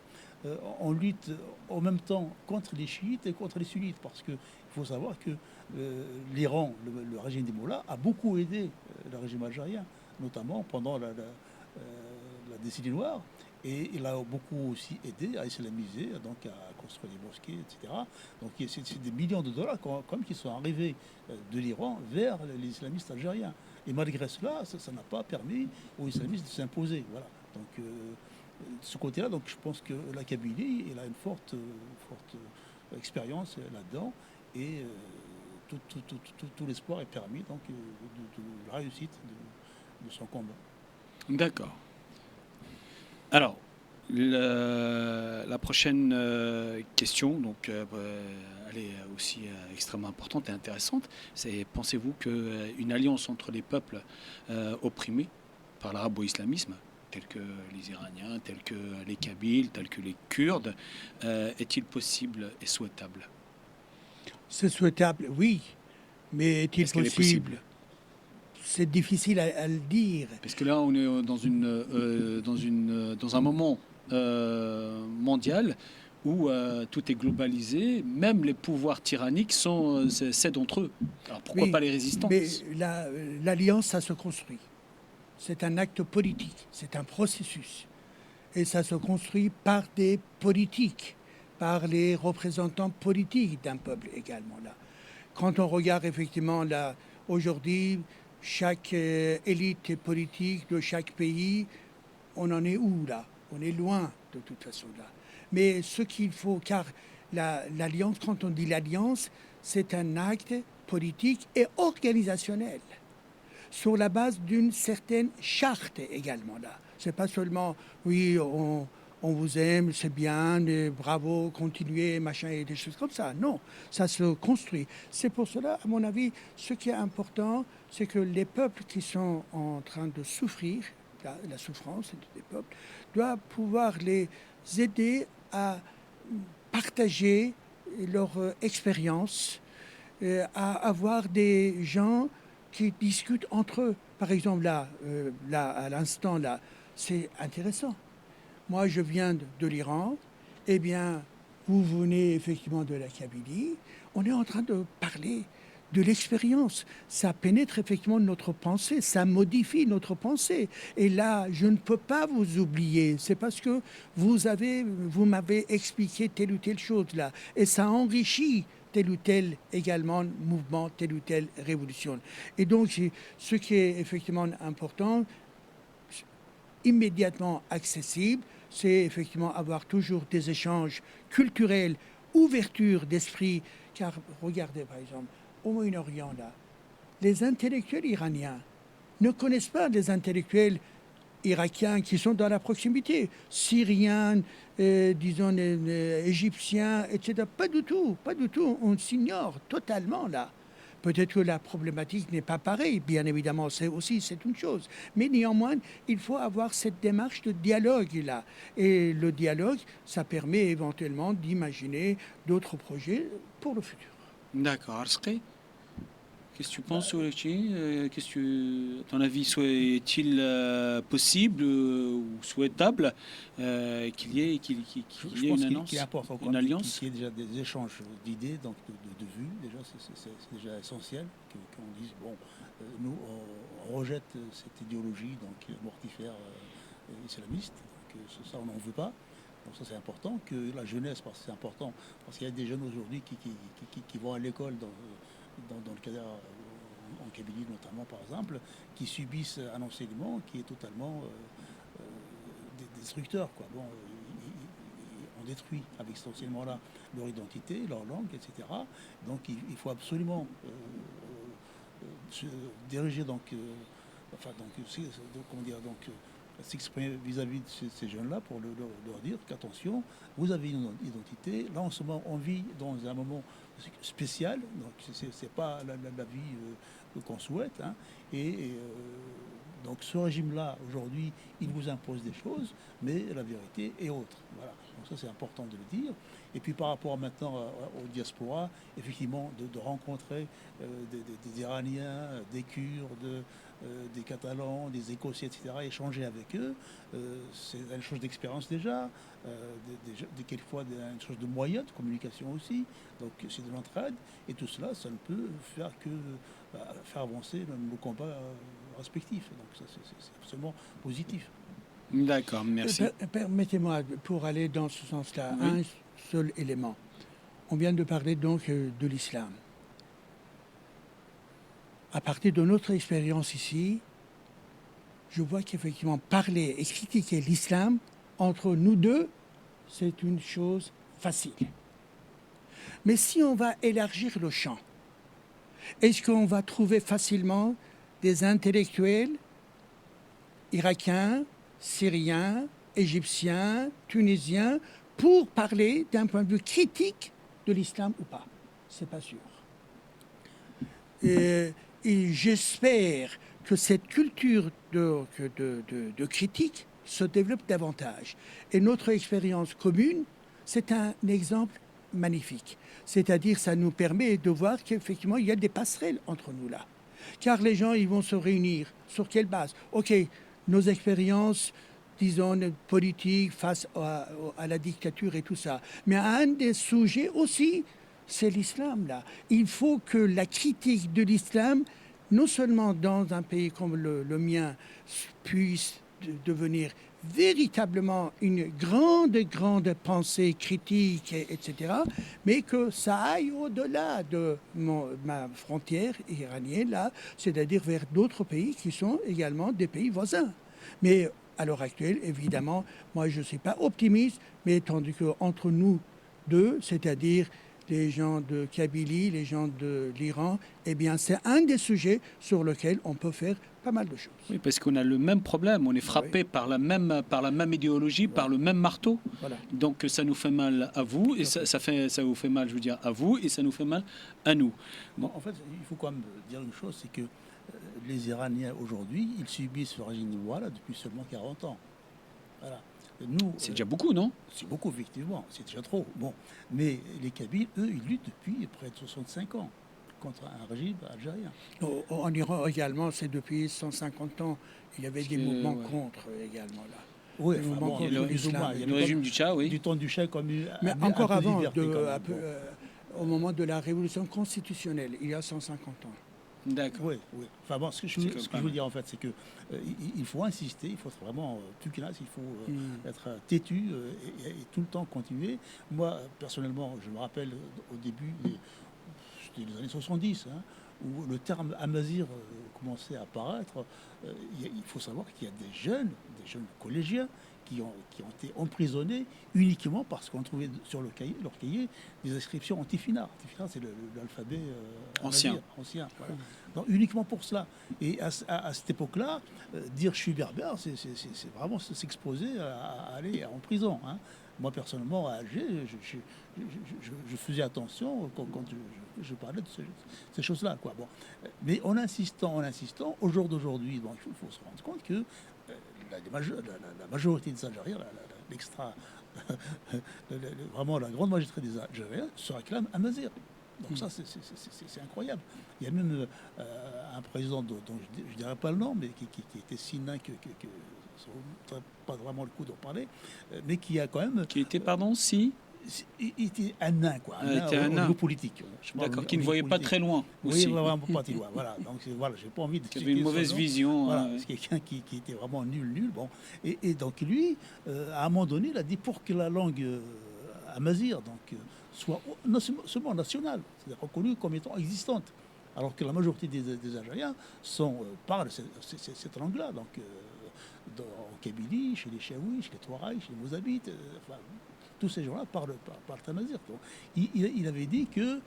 on lutte en même temps contre les chiites et contre les sunnites. Parce qu'il faut savoir que l'Iran, le régime des mollahs, a beaucoup aidé le régime algérien, notamment pendant la décennie noire. Et il a beaucoup aussi aidé à islamiser, donc à construire des mosquées, etc. Donc c'est des millions de dollars comme qui sont arrivés de l'Iran vers les islamistes algériens. Et malgré cela, ça n'a pas permis aux islamistes de s'imposer. Voilà. Donc de ce côté-là, donc je pense que la Kabylie, elle a une forte expérience là-dedans. Et tout l'espoir est permis donc de la réussite de son combat. D'accord. Alors, la prochaine question, donc, elle est aussi extrêmement importante et intéressante. C'est, pensez-vous qu'une alliance entre les peuples opprimés par l'arabo-islamisme, tels que les Iraniens, tels que les Kabyles, tels que les Kurdes, est-il possible et souhaitable? C'est souhaitable, oui, mais est-il Est-ce qu'elle est possible? C'est difficile à le dire. Parce que là, on est dans un moment mondial où tout est globalisé, même les pouvoirs tyranniques cèdent entre eux. Alors pourquoi Oui, pas les résistants? mais l'alliance, ça se construit. C'est un acte politique, c'est un processus. Et ça se construit par des politiques, par les représentants politiques d'un peuple également. Là. Quand on regarde effectivement là, aujourd'hui, chaque élite politique de chaque pays, on en est où là? On est loin de toute façon là. Mais ce qu'il faut, car l'alliance, quand on dit l'alliance, c'est un acte politique et organisationnel sur la base d'une certaine charte également là. C'est pas seulement oui on vous aime, c'est bien, bravo, continuez, machin, et des choses comme ça. Non, ça se construit. C'est pour cela, à mon avis, ce qui est important, c'est que les peuples qui sont en train de souffrir, la souffrance des peuples, doivent pouvoir les aider à partager leur expérience, à avoir des gens qui discutent entre eux. Par exemple, là à l'instant, là, c'est intéressant. Moi, je viens de l'Iran. Eh bien, vous venez effectivement de la Kabylie. On est en train de parler de l'expérience. Ça pénètre effectivement notre pensée, ça modifie notre pensée. Et là, je ne peux pas vous oublier. C'est parce que vous m'avez expliqué telle ou telle chose là. Et ça enrichit tel ou tel également mouvement, telle ou telle révolution. Et donc, ce qui est effectivement important, immédiatement accessible, c'est effectivement avoir toujours des échanges culturels, ouverture d'esprit. Car regardez par exemple, au Moyen-Orient, là, les intellectuels iraniens ne connaissent pas les intellectuels irakiens qui sont dans la proximité, syriens, disons égyptiens, etc. Pas du tout, pas du tout. On s'ignore totalement là. Peut-être que la problématique n'est pas pareille, bien évidemment, c'est une chose. Mais néanmoins, il faut avoir cette démarche de dialogue là. Et le dialogue, ça permet éventuellement d'imaginer d'autres projets pour le futur. D'accord. Arsqi, qu'est-ce que tu penses, Olegchi? Qu'est-ce que, à ton avis, est-il possible ou souhaitable qu'il y ait Je une pense annonce, qu'il est important une alliance? qu'il y ait déjà des échanges d'idées, donc de vues. Déjà, c'est déjà essentiel qu'on dise bon, nous on rejette cette idéologie donc mortifère islamiste. Donc ça on n'en veut pas. Donc ça c'est important que la jeunesse, parce que c'est important, parce qu'il y a des jeunes aujourd'hui qui vont à l'école dans le cadre en Kabylie notamment par exemple, qui subissent un enseignement qui est totalement destructeur, quoi. Bon, on détruit avec cet enseignement-là leur identité, leur langue, etc. Donc il faut absolument se diriger comment dire, s'exprimer vis-à-vis de ces jeunes-là pour leur dire qu'attention, vous avez une identité. Là en ce moment, on vit dans un moment spécial, donc c'est pas la vie qu'on souhaite, hein. Donc ce régime-là, aujourd'hui, il vous impose des choses, mais la vérité est autre. Voilà. Donc ça, c'est important de le dire. Et puis par rapport maintenant aux diasporas, effectivement, de rencontrer des Iraniens, des Kurdes, des Catalans, des Écossais, etc., échanger avec eux, c'est une chose d'expérience déjà, quelquefois une chose de moyens de communication aussi. Donc c'est de l'entraide, et tout cela, ça ne peut faire que faire avancer nos combats respectifs. Donc ça, c'est absolument positif. D'accord, merci. Permettez-moi, pour aller dans ce sens-là, Oui. un seul élément. On vient de parler donc de l'islam. À partir de notre expérience ici, je vois qu'effectivement parler et critiquer l'islam entre nous deux, c'est une chose facile. Mais si on va élargir le champ, est-ce qu'on va trouver facilement des intellectuels irakiens, syriens, égyptiens, tunisiens pour parler d'un point de vue critique de l'islam ou pas? C'est pas sûr. Et j'espère que cette culture de critique se développe davantage. Et notre expérience commune, c'est un exemple magnifique. C'est-à-dire, ça nous permet de voir qu'effectivement, il y a des passerelles entre nous là. Car les gens, ils vont se réunir. Sur quelle base? OK, nos expériences, disons, politiques face à la dictature et tout ça. Mais un des sujets aussi, c'est l'islam, là. Il faut que la critique de l'islam, non seulement dans un pays comme le mien, puisse devenir véritablement une grande pensée critique, etc., mais que ça aille au-delà de ma frontière iranienne, là, c'est-à-dire vers d'autres pays qui sont également des pays voisins. Mais à l'heure actuelle, évidemment, moi je ne suis pas optimiste, mais tandis qu'entre nous deux, c'est-à-dire les gens de Kabylie, les gens de l'Iran, eh bien c'est un des sujets sur lesquels on peut faire pas mal de choses. Oui, parce qu'on a le même problème, on est frappé par la même idéologie, par le même marteau. Voilà. Donc ça nous fait mal à vous, et ça vous fait mal, je veux dire, à vous, et ça nous fait mal à nous. Bon, en fait, il faut quand même dire une chose, c'est que les Iraniens aujourd'hui, ils subissent ce régime de loi là depuis seulement 40 ans. Voilà. Nous, C'est déjà beaucoup, non? c'est beaucoup, effectivement, c'est déjà trop. Bon, mais les Kabyles, eux, ils luttent depuis près de 65 ans contre un régime algérien. En Iran également, c'est depuis 150 ans. Il y avait des mouvements contre également là. Oui, Des enfin, mouvements bon, contre il y a l'islam. il y a Le régime du Tcha, oui. du temps du Shah comme Mais encore avant, liberté, quand même. au moment de la révolution constitutionnelle, il y a 150 ans. D'accord. Oui, oui. Enfin bon, ce que je veux dire en fait, c'est que il faut insister, il faut être vraiment pugilace, il faut être têtu et tout le temps continuer. Moi, personnellement, je me rappelle au début, c'était les années 70, hein, où le terme amazir commençait à apparaître. Il faut savoir qu'il y a des jeunes collégiens qui ont été emprisonnés uniquement parce qu'on trouvait sur leur cahier des inscriptions antifina. Antifina, c'est l'alphabet Ancien. Voilà. Donc, uniquement pour cela. Et à cette époque-là, dire je suis berbère, c'est vraiment s'exposer à aller en prison. Hein. Moi, personnellement, à Alger, je faisais attention quand je parlais de ces choses-là. Quoi. Bon. Mais en insistant, au jour d'aujourd'hui, bon, il faut se rendre compte que la majorité des Algériens, vraiment la grande majorité des Algériens se réclament à Mazir. Donc ça, c'est incroyable. Il y a même un président dont je ne dirais pas le nom, mais qui était si nain que ça ne pas vraiment le coup d'en parler, mais qui a quand même... Qui était, pardon, si Il était un nain, quoi. Un nain. Au niveau politique. D'accord, qui ne voyait pas très loin. Oui, Aussi. vraiment pas très loin. Voilà. Donc voilà, j'ai pas envie de... Qui avait une mauvaise vision. Voilà, c'est quelqu'un qui était vraiment nul. Bon. Et donc lui, à un moment donné, il a dit pour que la langue amazigh soit non seulement nationale, c'est-à-dire reconnue comme étant existante, alors que la majorité des Algériens parlent cette langue-là. Donc en Kabylie, chez les Chaouis, chez les Touaregs, chez les Mozabites, tous ces gens-là parlent amazigh. Il avait dit que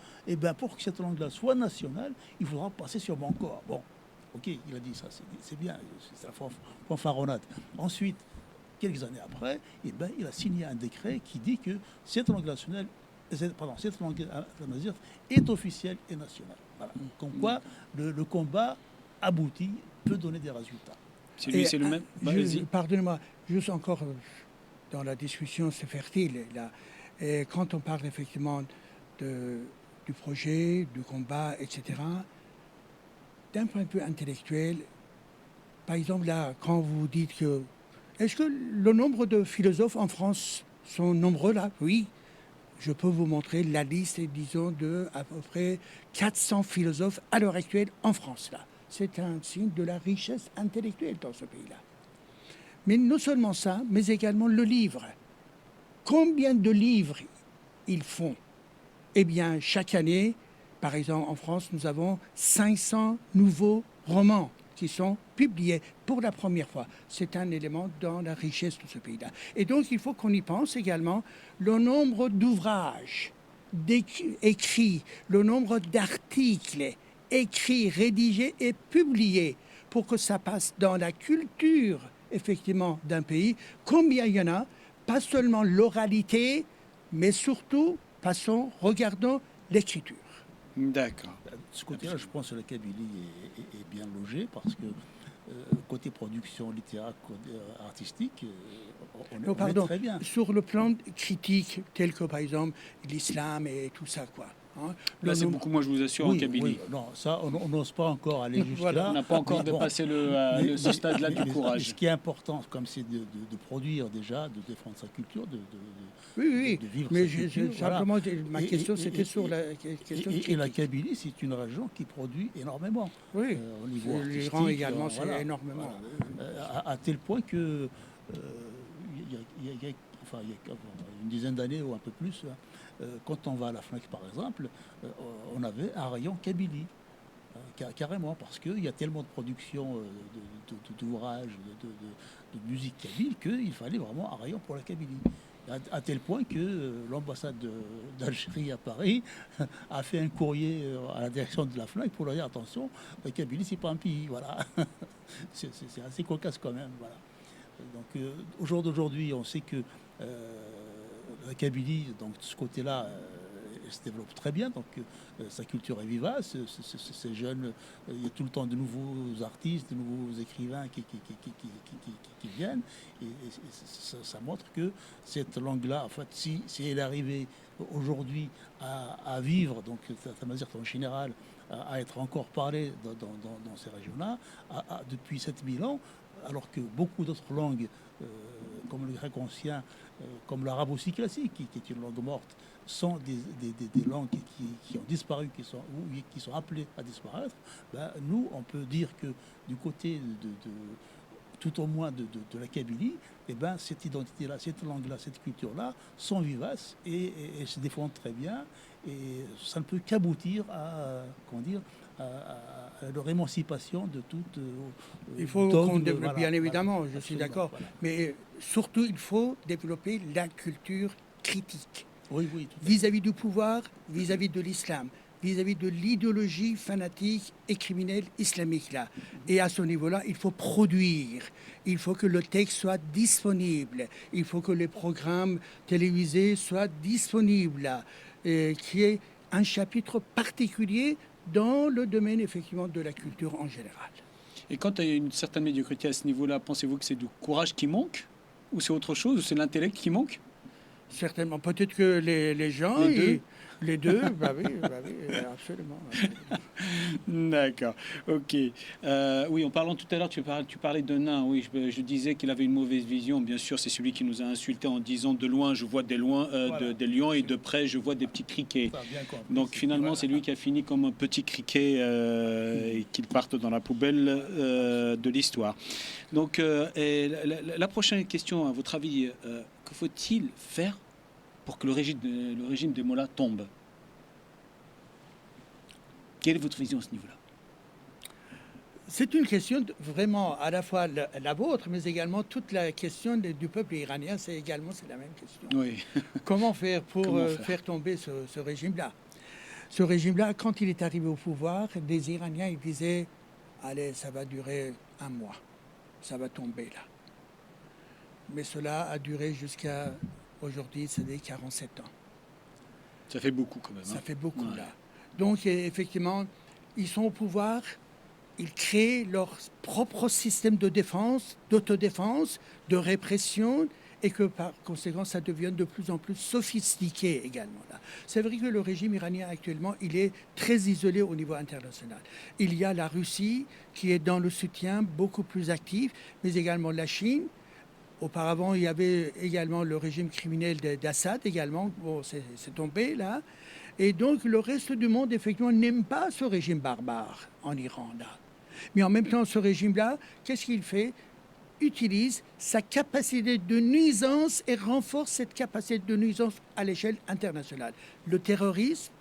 pour que cette langue-là soit nationale, il faudra passer sur mon corps. Bon, ok, il a dit ça, c'est bien, c'est la fanfaronnade. Ensuite, quelques années après, il a signé un décret qui dit que cette langue nationale, cette langue amazigh est officielle et nationale. Voilà. Comme quoi, le combat abouti peut donner des résultats. C'est le même. Pardonnez-moi, juste encore dans la discussion, c'est fertile. Là. Et quand on parle effectivement du projet, du combat, etc., d'un point de vue intellectuel, par exemple, là, quand vous dites que... Est-ce que le nombre de philosophes en France sont nombreux, là? Oui. Je peux vous montrer la liste, disons, de à peu près 400 philosophes à l'heure actuelle en France, là. C'est un signe de la richesse intellectuelle dans ce pays-là. Mais non seulement ça, mais également le livre. Combien de livres ils font? Eh bien, chaque année, par exemple, en France, nous avons 500 nouveaux romans qui sont publiés pour la première fois. C'est un élément dans la richesse de ce pays-là. Et donc, il faut qu'on y pense également. Le nombre d'ouvrages écrits, le nombre d'articles écrits, rédigés et publiés pour que ça passe dans la culture, effectivement, d'un pays. Combien il y en a? Pas seulement l'oralité, mais surtout, regardons l'écriture. D'accord. De ce côté-là, je pense que la Kabylie est bien logée parce que côté production littéraire, artistique, on est très bien. Sur le plan critique, tel que par exemple l'islam et tout ça, quoi. Hein, là, c'est beaucoup moins, je vous assure, en Kabylie. Oui, non, ça, on n'ose pas encore aller jusque là. On n'a pas encore dépassé ce stade-là du courage. Ce qui est important, comme c'est de produire déjà, de défendre sa culture, de vivre mais sa culture. Simplement, ma question, c'était sur la question et la Kabylie, c'est une région qui produit énormément. Oui, au niveau artistique. L'Iran également, c'est énormément. À tel point que, il y a une dizaine d'années ou un peu plus, quand on va à la FNAC par exemple, on avait un rayon Kabylie, carrément, parce qu'il y a tellement de production d'ouvrages, de musique kabyle qu'il fallait vraiment un rayon pour la Kabylie. À tel point que l'ambassade d'Algérie à Paris a fait un courrier à la direction de la FNAC pour leur dire attention, la Kabylie c'est pas un pays, voilà. c'est assez cocasse quand même, voilà. Donc au jour d'aujourd'hui, on sait que la Kabylie, donc de ce côté-là, se développe très bien, donc sa culture est vivace, c'est jeune, il y a tout le temps de nouveaux artistes, de nouveaux écrivains qui viennent, et ça montre que cette langue-là, en fait, si elle est arrivée aujourd'hui à vivre, donc ça veut dire qu'en général, à être encore parlée dans ces régions-là, depuis 7000 ans, alors que beaucoup d'autres langues, comme le grec ancien, comme l'arabe aussi classique, qui est une langue morte, sont des langues qui ont disparu, qui sont appelées à disparaître. Ben, nous, on peut dire que du côté tout au moins de la Kabylie, eh ben, cette identité-là, cette langue-là, cette culture-là sont vivaces et se défendent très bien. Et ça ne peut qu'aboutir à leur émancipation de toute... il faut qu'on développe, bien évidemment, je suis d'accord. Voilà. Mais surtout, il faut développer la culture critique. Oui, vis-à-vis du pouvoir, vis-à-vis de l'islam, vis-à-vis de l'idéologie fanatique et criminelle islamique là. Et à ce niveau-là, il faut produire. Il faut que le texte soit disponible. Il faut que les programmes télévisés soient disponibles là. Et qu'il y ait un chapitre particulier dans le domaine effectivement de la culture en général. Et quand il y a une certaine médiocrité à ce niveau-là, pensez-vous que c'est du courage qui manque? Ou c'est autre chose? Ou c'est l'intellect qui manque? Certainement. Peut-être que les gens... Les deux, bah oui, absolument. D'accord, ok. Oui, en parlant tout à l'heure, tu parlais de nain. Oui, je disais qu'il avait une mauvaise vision. Bien sûr, c'est celui qui nous a insultés en disant de loin, je vois des des lions et de près, je vois des petits criquets. Donc finalement, c'est lui qui a fini comme un petit criquet et qu'il parte dans la poubelle de l'histoire. Donc, la prochaine question, à votre avis, que faut-il faire pour que le régime des mollahs tombe? Quelle est votre vision à ce niveau-là? C'est une question vraiment à la fois la vôtre, mais également toute la question du peuple iranien, c'est la même question. Oui. Comment faire pour faire tomber ce régime-là? Ce régime-là, quand il est arrivé au pouvoir, les Iraniens ils disaient « Allez, ça va durer 1 mois, ça va tomber là ». Mais cela a duré jusqu'à... Aujourd'hui, c'est des 47 ans. Ça fait beaucoup quand même. Ça fait beaucoup, là. Donc, effectivement, ils sont au pouvoir, ils créent leur propre système de défense, d'autodéfense, de répression, et que par conséquent, ça devient de plus en plus sophistiqué également. Là. C'est vrai que le régime iranien actuellement, il est très isolé au niveau international. Il y a la Russie qui est dans le soutien beaucoup plus actif, mais également la Chine. Auparavant, il y avait également le régime criminel d'Assad également. Bon, c'est tombé là. Et donc, le reste du monde, effectivement, n'aime pas ce régime barbare en Iran là. Mais en même temps, ce régime-là, qu'est-ce qu'il fait? Utilise sa capacité de nuisance et renforce cette capacité de nuisance à l'échelle internationale. Le terrorisme,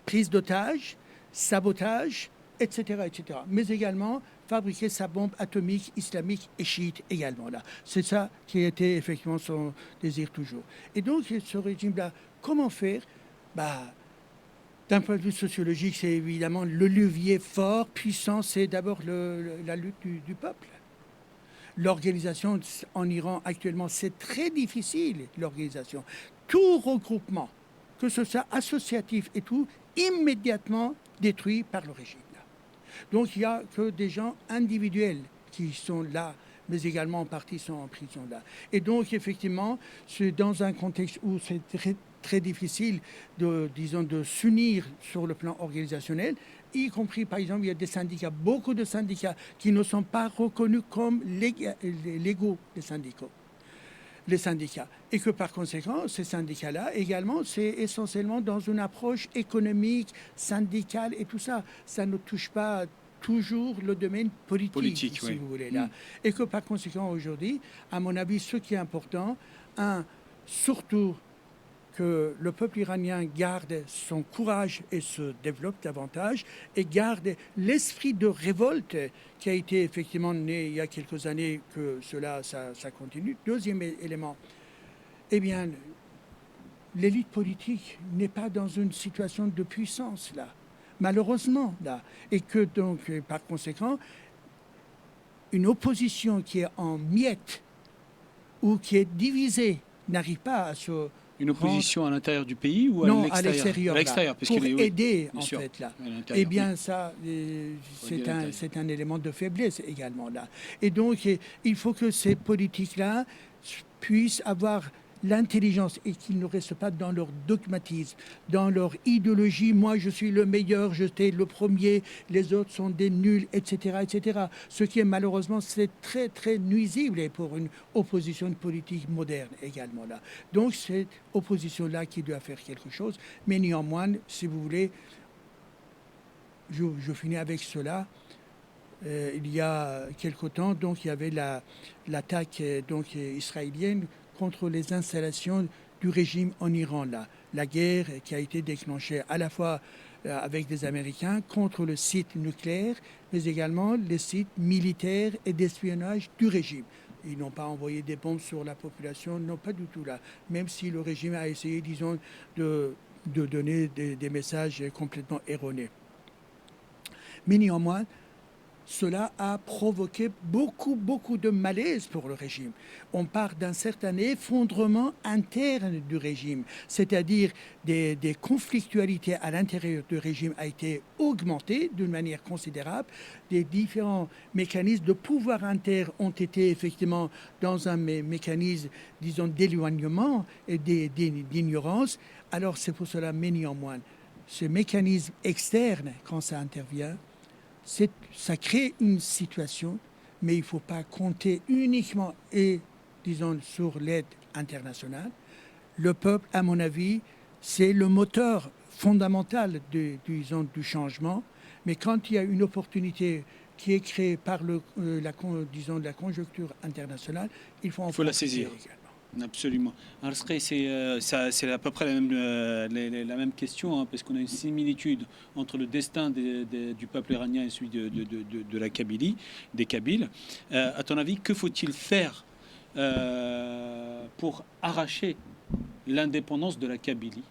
prise d'otages, sabotage, etc., etc. Mais également fabriquer sa bombe atomique islamique et chiite également. Là. C'est ça qui a été effectivement son désir toujours. Et donc, ce régime-là, comment faire? D'un point de vue sociologique, c'est évidemment le levier fort, puissant, c'est d'abord la lutte du peuple. L'organisation en Iran actuellement, c'est très difficile, l'organisation. Tout regroupement, que ce soit associatif et tout, immédiatement détruit par le régime. Là. Donc il n'y a que des gens individuels qui sont là, mais également en partie sont en prison là. Et donc effectivement, c'est dans un contexte où c'est très difficile de s'unir sur le plan organisationnel, y compris, par exemple, il y a des syndicats, beaucoup de syndicats qui ne sont pas reconnus comme légaux, les syndicats. Et que par conséquent, ces syndicats-là, également, c'est essentiellement dans une approche économique, syndicale et tout ça. Ça ne touche pas toujours le domaine politique si vous voulez, là. Et que par conséquent, aujourd'hui, à mon avis, ce qui est important, surtout que le peuple iranien garde son courage et se développe davantage et garde l'esprit de révolte qui a été effectivement né il y a quelques années, que ça continue. Deuxième élément, eh bien, l'élite politique n'est pas dans une situation de puissance là, malheureusement là, et que donc par conséquent, une opposition qui est en miettes ou qui est divisée n'arrive pas à se... Une opposition à l'intérieur du pays ou à l'extérieur? À l'extérieur, pour aider, en fait, là. Eh bien, ça, c'est un élément de faiblesse également, là. Et donc, il faut que ces politiques-là puissent avoir l'intelligence et qu'ils ne restent pas dans leur dogmatisme, dans leur idéologie. Moi, je suis le meilleur, j'étais le premier, les autres sont des nuls, etc., etc. Ce qui est malheureusement, c'est très, très nuisible pour une opposition politique moderne également là. Donc, cette opposition-là qui doit faire quelque chose. Mais néanmoins, si vous voulez, je finis avec cela. Il y a quelque temps, donc, il y avait l'attaque israélienne contre les installations du régime en Iran. Là. La guerre qui a été déclenchée à la fois avec des Américains contre le site nucléaire, mais également les sites militaires et d'espionnage du régime. Ils n'ont pas envoyé des bombes sur la population, non, pas du tout là. Même si le régime a essayé, disons, de donner des messages complètement erronés. Mais néanmoins, cela a provoqué beaucoup de malaise pour le régime. On part d'un certain effondrement interne du régime, c'est-à-dire des conflictualités à l'intérieur du régime a été augmentée d'une manière considérable. Des différents mécanismes de pouvoir interne ont été effectivement dans un mécanisme, disons, d'éloignement et d'ignorance. Alors c'est pour cela, mais néanmoins, ce mécanisme externe, quand ça intervient, ça crée une situation, mais il ne faut pas compter uniquement sur l'aide internationale. Le peuple, à mon avis, c'est le moteur fondamental du changement. Mais quand il y a une opportunité qui est créée par la conjoncture internationale, il faut la saisir également. Absolument. Alors, c'est à peu près la même question, hein, parce qu'on a une similitude entre le destin du peuple iranien et celui de la Kabylie, des Kabyles. À ton avis, que faut-il faire pour arracher l'indépendance de la Kabylie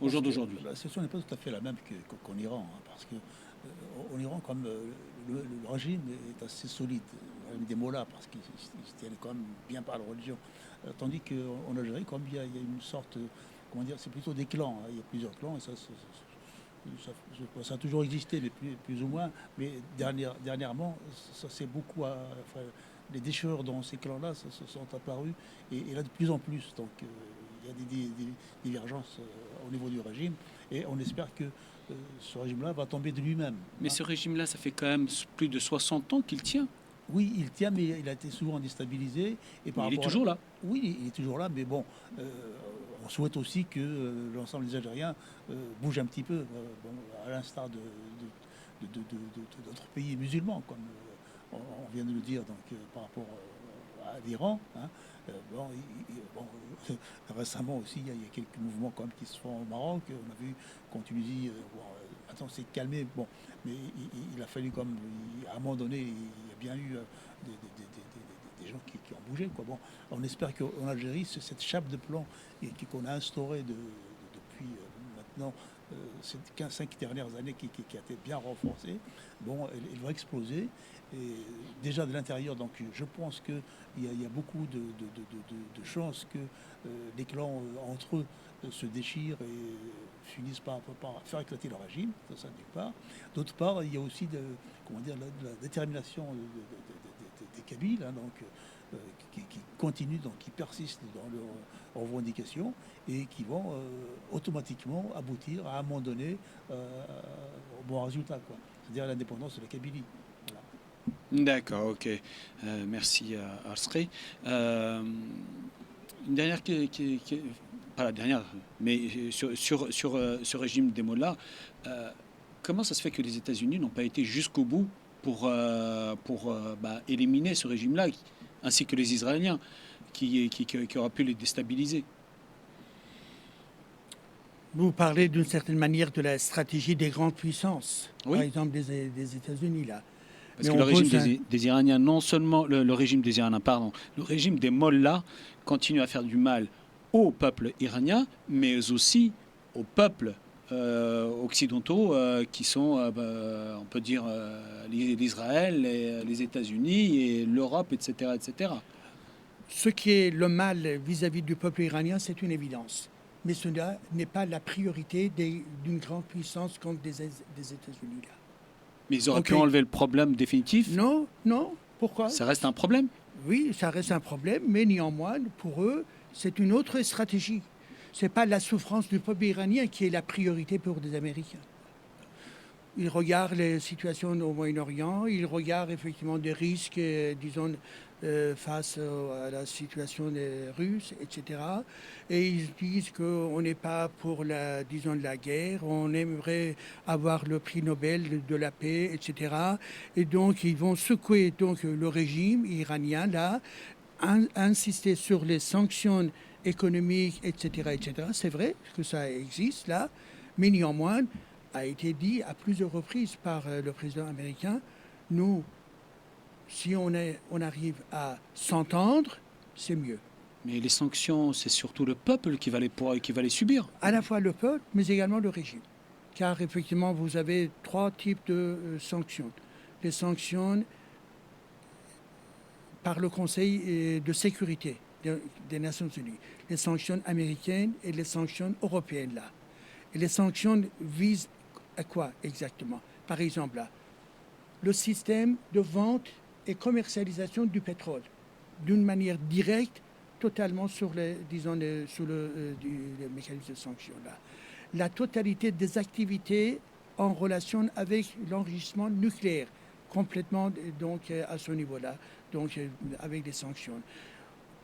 au jour d'aujourd'hui? La situation n'est pas tout à fait la même qu'en Iran, hein, parce que en Iran, comme le régime est assez solide, des mots-là, parce qu'il se tiennent quand même bien par la religion. Tandis qu'en Algérie, comme il y a une sorte, comment dire, c'est plutôt des clans. Hein. Il y a plusieurs clans et ça, ça a toujours existé, mais plus ou moins. Mais dernièrement, ça s'est beaucoup. Enfin, les déchirures dans ces clans-là se sont apparus, et là de plus en plus. Donc il y a des divergences au niveau du régime, et on espère que ce régime-là va tomber de lui-même. Mais ce régime-là, ça fait quand même plus de 60 ans qu'il tient. Oui, il tient, mais il a été souvent déstabilisé. Et Il est toujours là. Oui, il est toujours là, mais bon, on souhaite aussi que l'ensemble des Algériens bougent un petit peu, à l'instar d'autres pays musulmans, comme on vient de le dire, donc, par rapport à l'Iran. Hein. Récemment aussi, il y a quelques mouvements quand même qui se font au Maroc. On a vu qu'en Tunisie, maintenant c'est calmé, bon, mais il a fallu comme à un moment donné, il y a bien eu des gens qui ont bougé, quoi. Bon, on espère qu'en Algérie, cette chape de plomb qu'on a instaurée depuis maintenant ces 15-5 dernières années, qui a été bien renforcée, bon, elle va exploser. Et déjà de l'intérieur, donc je pense qu'il y a beaucoup de chances que les clans entre eux se déchirent et finissent par faire éclater le régime, ça d'une part. D'autre part, il y a aussi la détermination des Kabyles, hein, donc, qui continuent, donc, qui persistent dans leurs revendications et qui vont automatiquement aboutir à un moment donné au bon résultat, quoi. C'est-à-dire à l'indépendance de la Kabylie. Voilà. D'accord, ok. Merci Arsrey. Une dernière pas la dernière, mais sur ce régime des mollahs, comment ça se fait que les États-Unis n'ont pas été jusqu'au bout pour éliminer ce régime-là, ainsi que les Israéliens, qui auraient pu les déstabiliser? Vous parlez d'une certaine manière de la stratégie des grandes puissances, Oui. par exemple des États-Unis, là. Parce que le régime des Iraniens, non seulement le régime des Iraniens, pardon, le régime des mollahs continue à faire du mal au peuple iranien, mais aussi aux peuples occidentaux qui sont, on peut dire, l'Israël, les États-Unis et l'Europe, etc., etc. Ce qui est le mal vis-à-vis du peuple iranien, c'est une évidence. Mais cela n'est pas la priorité d'une grande puissance contre des États-Unis, là. Mais ils auraient pu enlever le problème définitif? Non, non. Pourquoi? Ça reste un problème? Oui, ça reste un problème, mais néanmoins, pour eux, c'est une autre stratégie. Ce n'est pas la souffrance du peuple iranien qui est la priorité pour les Américains. Ils regardent les situations au Moyen-Orient, ils regardent effectivement des risques, disons, face à la situation des Russes, etc. Et ils disent qu'on n'est pas pour la guerre, on aimerait avoir le prix Nobel de la paix, etc. Et donc ils vont secouer donc le régime iranien là, insister sur les sanctions économiques, etc., etc. C'est vrai que ça existe là, mais néanmoins, a été dit à plusieurs reprises par le président américain, nous, si on arrive à s'entendre, c'est mieux. Mais les sanctions, c'est surtout le peuple qui va les subir. À la fois le peuple, mais également le régime. Car effectivement, vous avez trois types de sanctions. Les sanctions par le Conseil de sécurité des Nations Unies, les sanctions américaines et les sanctions européennes là. Et les sanctions visent à quoi exactement? Par exemple, là, le système de vente et commercialisation du pétrole, d'une manière directe, totalement sur les mécanismes de sanctions. Là. La totalité des activités en relation avec l'enrichissement nucléaire, complètement donc à ce niveau-là, donc avec des sanctions.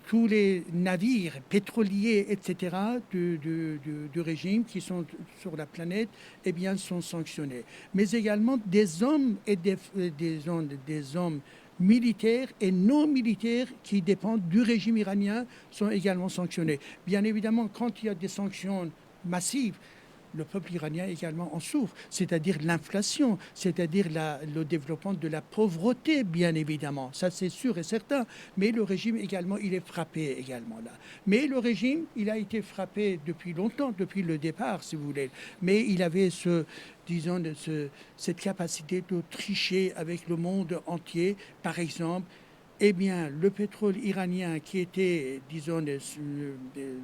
Tous les navires pétroliers, etc., du régime qui sont sur la planète, eh bien, sont sanctionnés. Mais également des hommes et des hommes militaires et non militaires qui dépendent du régime iranien sont également sanctionnés. Bien évidemment, quand il y a des sanctions massives, le peuple iranien également en souffre, c'est-à-dire l'inflation, c'est-à-dire le développement de la pauvreté, bien évidemment. Ça, c'est sûr et certain. Mais le régime également, il est frappé également là. Mais le régime, il a été frappé depuis longtemps, depuis le départ, si vous voulez. Mais il avait cette capacité de tricher avec le monde entier. Par exemple, eh bien, le pétrole iranien qui était, disons,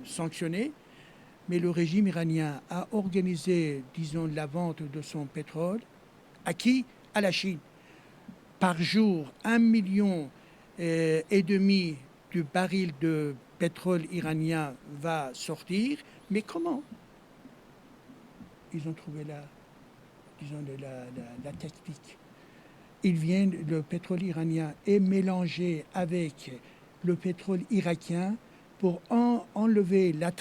sanctionné, mais le régime iranien a organisé, disons, la vente de son pétrole. À qui? À la Chine. Par jour, 1,5 million de barils de pétrole iranien va sortir. Mais comment? Ils ont trouvé la tactique. Le pétrole iranien est mélangé avec le pétrole irakien pour enlever la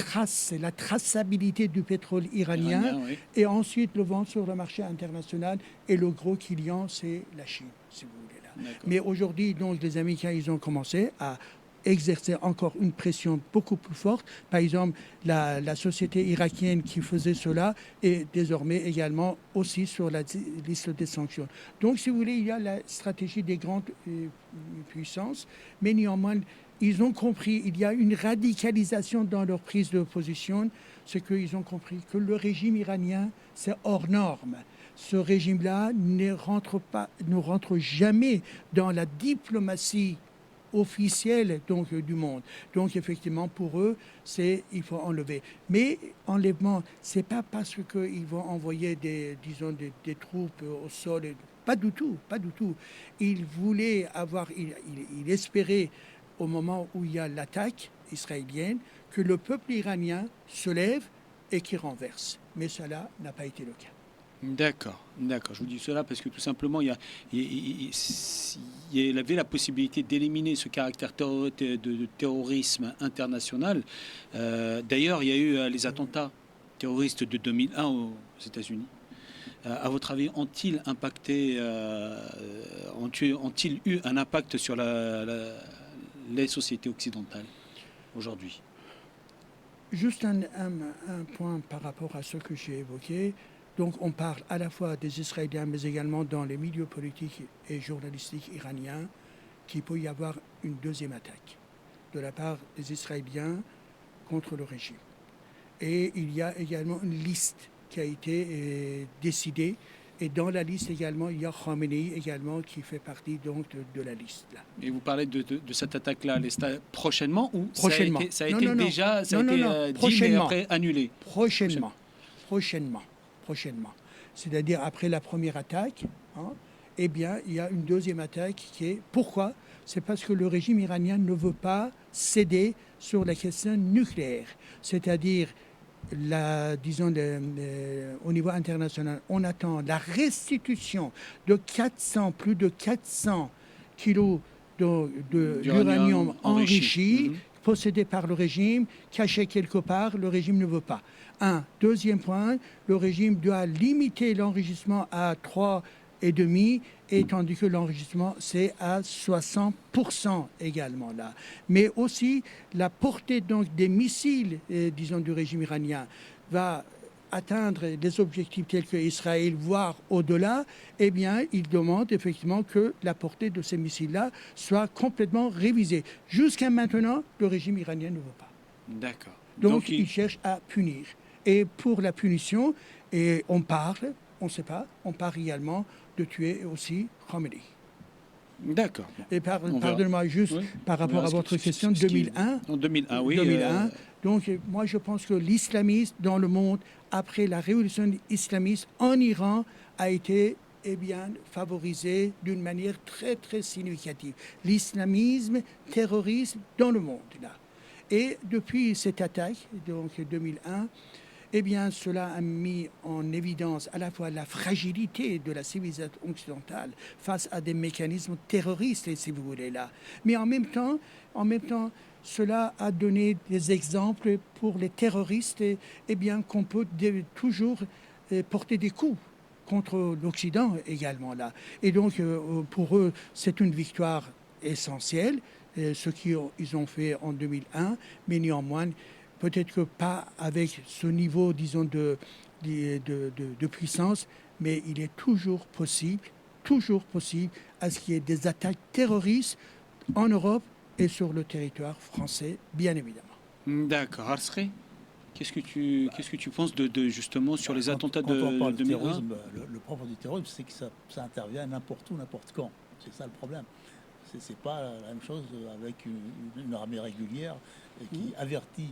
traçabilité du pétrole iranien oui. et ensuite le vendre sur le marché international. Et le gros client, c'est la Chine, si vous voulez. Là. Mais aujourd'hui, donc, les Américains, ils ont commencé à exercer encore une pression beaucoup plus forte. Par exemple, la société irakienne qui faisait cela est désormais également aussi sur la liste des sanctions. Donc, si vous voulez, il y a la stratégie des grandes puissances, mais néanmoins, ils ont compris, il y a une radicalisation dans leur prise de position, c'est qu'ils ont compris que le régime iranien, c'est hors norme. Ce régime-là ne rentre jamais dans la diplomatie officielle donc, du monde. Donc effectivement, pour eux, il faut enlever. Mais enlèvement, ce n'est pas parce qu'ils vont envoyer des troupes au sol. Pas du tout, pas du tout. Ils voulaient ils espéraient, au moment où il y a l'attaque israélienne, que le peuple iranien se lève et qu'il renverse. Mais cela n'a pas été le cas. D'accord. Je vous dis cela parce que tout simplement, il y avait la possibilité d'éliminer ce caractère de terrorisme international. D'ailleurs, il y a eu les attentats terroristes de 2001 aux États-Unis. À votre avis, ont-ils eu un impact sur les sociétés occidentales aujourd'hui? Juste un point par rapport à ce que j'ai évoqué. Donc on parle à la fois des Israéliens, mais également dans les milieux politiques et journalistiques iraniens, qu'il peut y avoir une deuxième attaque de la part des Israéliens contre le régime. Et il y a également une liste qui a été décidée. Et dans la liste également, il y a Khamenei également qui fait partie donc de la liste. Là. Et vous parlez de cette attaque-là prochainement ou prochainement. Ça a été dit mais après annulé? Prochainement. C'est-à-dire après la première attaque, eh bien, il y a une deuxième attaque qui est... Pourquoi? C'est parce que le régime iranien ne veut pas céder sur la question nucléaire. C'est-à-dire, au niveau international, on attend la restitution de plus de 400 kilos d'uranium enrichi, possédé par le régime, caché quelque part, le régime ne veut pas. Deuxième point, le régime doit limiter l'enrichissement à 3,5, et tandis que l'enrichissement, c'est à 60% également là. Mais aussi, la portée donc, des missiles, du régime iranien va atteindre des objectifs tels que Israël, voire au-delà, eh bien, il demande effectivement que la portée de ces missiles-là soit complètement révisée. Jusqu'à maintenant, le régime iranien ne veut pas. D'accord. Donc il cherche à punir. Et pour la punition, et on parle également de tuer aussi Khamenei. D'accord. Et pardonnez-moi juste par rapport à votre question, 2001. En 2001, oui. 2001. Donc moi je pense que l'islamisme dans le monde, après la révolution islamiste en Iran, a été favorisé d'une manière très très significative. L'islamisme, terrorisme dans le monde là. Et depuis cette attaque, donc 2001, cela a mis en évidence à la fois la fragilité de la civilisation occidentale face à des mécanismes terroristes, si vous voulez là. Mais en même temps, cela a donné des exemples pour les terroristes, qu'on peut toujours porter des coups contre l'Occident également là. Et donc, pour eux, c'est une victoire essentielle, ce qu'ils ont fait en 2001, mais néanmoins, peut-être que pas avec ce niveau, disons, de puissance, mais il est toujours possible à ce qu'il y ait des attaques terroristes en Europe et sur le territoire français, bien évidemment. D'accord. Arsré, qu'est-ce que tu penses justement sur les attentats de 2001? Terrorisme, le propre du terrorisme, c'est que ça intervient n'importe où, n'importe quand. C'est ça le problème. C'est pas la même chose avec une armée régulière qui avertit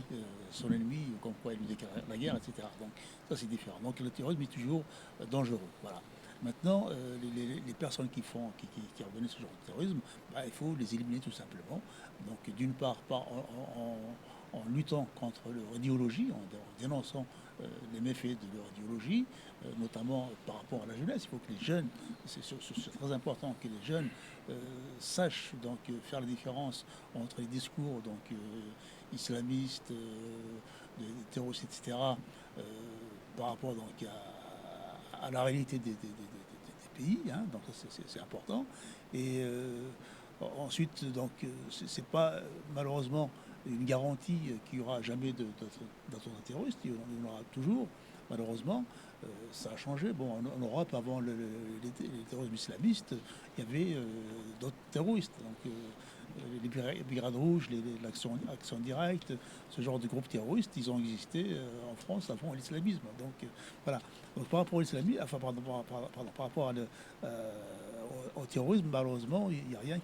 son ennemi comme quoi il lui déclare la guerre, etc. Donc ça c'est différent. Donc le terrorisme est toujours dangereux. Voilà. Maintenant, les personnes qui revenaient ce genre de terrorisme, il faut les éliminer tout simplement. Donc d'une part, en luttant contre leur idéologie, en dénonçant les méfaits de leur idéologie, notamment par rapport à la jeunesse. Il faut que les jeunes, c'est très important que les jeunes sachent donc faire la différence entre les discours islamistes, terroristes, etc., par rapport donc à la réalité des pays. Hein, donc c'est important. Et ensuite, donc c'est pas malheureusement une garantie qu'il n'y aura jamais d'attentats terroristes. Il y en aura toujours, malheureusement. Ça a changé. Bon, en Europe, avant les terrorismes islamistes, il y avait d'autres terroristes. Donc, les Brigades Rouges, l'Action Directe, ce genre de groupes terroristes, ils ont existé en France avant l'islamisme. Donc, voilà. Donc, par rapport à l'islamisme, enfin, par rapport au terrorisme, malheureusement, il n'y a rien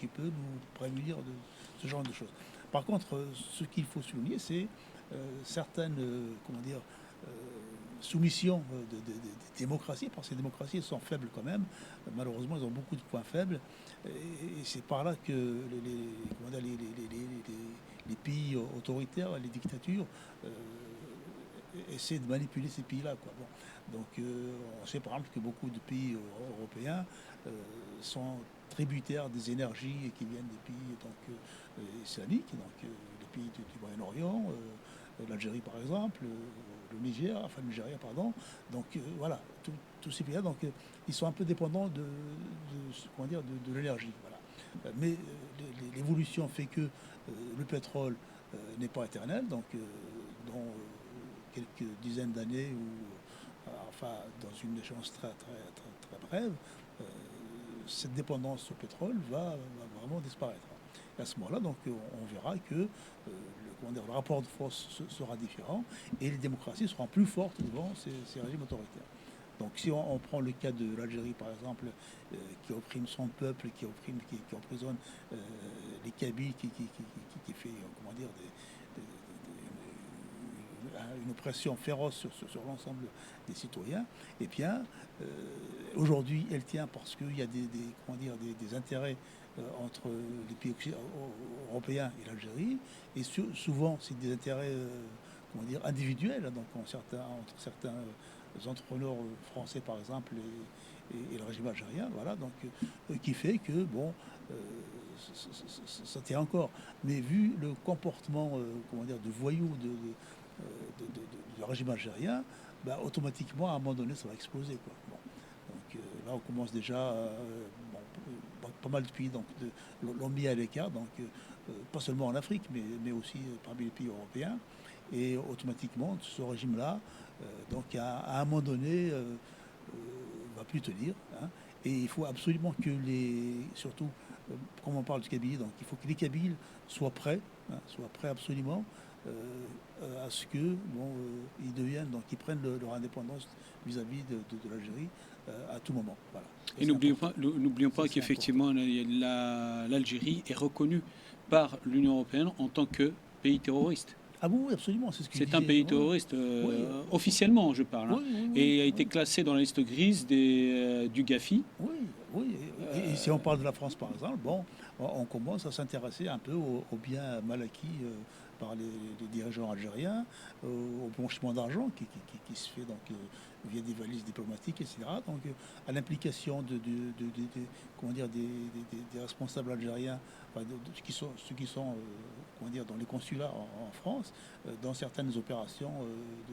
qui peut nous prémunir de ce genre de choses. Par contre, ce qu'il faut souligner, c'est certaines, comment dire, soumission des démocraties, parce que les démocraties sont faibles quand même. Malheureusement, ils ont beaucoup de points faibles. Et c'est par là que les pays autoritaires, les dictatures, essaient de manipuler ces pays-là. Bon. Donc, on sait par exemple que beaucoup de pays européens sont tributaires des énergies qui viennent des pays islamiques, donc les pays du Moyen-Orient, l'Algérie par exemple, le Nigeria, pardon. Donc voilà, tous ces pays-là, donc ils sont un peu dépendants de l'énergie. Voilà. Mais l'évolution fait que le pétrole n'est pas éternel, donc dans quelques dizaines d'années ou dans une échéance très brève, cette dépendance au pétrole va vraiment disparaître. Et à ce moment-là, donc, on verra que le rapport de force sera différent et les démocraties seront plus fortes devant ces régimes autoritaires. Donc si on prend le cas de l'Algérie, par exemple, qui opprime son peuple, qui emprisonne les Kabyles, qui fait, une oppression féroce sur l'ensemble des citoyens, eh bien, aujourd'hui, elle tient parce qu'il y a des intérêts entre les pays européens et l'Algérie, et souvent, c'est des intérêts individuels, donc entre certains entrepreneurs français, par exemple, et le régime algérien, voilà, donc qui fait que, bon, ça tient encore. Mais vu le comportement, de voyous du régime algérien, automatiquement, à un moment donné, ça va exploser, quoi. Bon. Donc là, on commence déjà, pas mal de pays l'ont mis à l'écart, donc pas seulement en Afrique, mais aussi parmi les pays européens. Et automatiquement, ce régime-là, donc à un moment donné, va plus tenir. Hein. Et il faut absolument que surtout, comme on parle du Kabylie, donc il faut que les Kabyles soient prêts absolument à ce que ils deviennent, donc ils prennent leur indépendance vis-à-vis de l'Algérie à tout moment. Voilà. Et n'oublions pas qu'effectivement l'Algérie est reconnue par l'Union européenne en tant que pays terroriste. Ah oui, absolument, c'est ce que c'est un pays terroriste, officiellement je parle, hein, et a été classé dans la liste grise du GAFI. Oui. Et si on parle de la France par exemple, bon, on commence à s'intéresser un peu aux biens mal acquis par les dirigeants algériens, au blanchiment d'argent qui se fait donc via des valises diplomatiques, etc. Donc à l'implication des responsables algériens, ceux qui sont dans les consulats en France, dans certaines opérations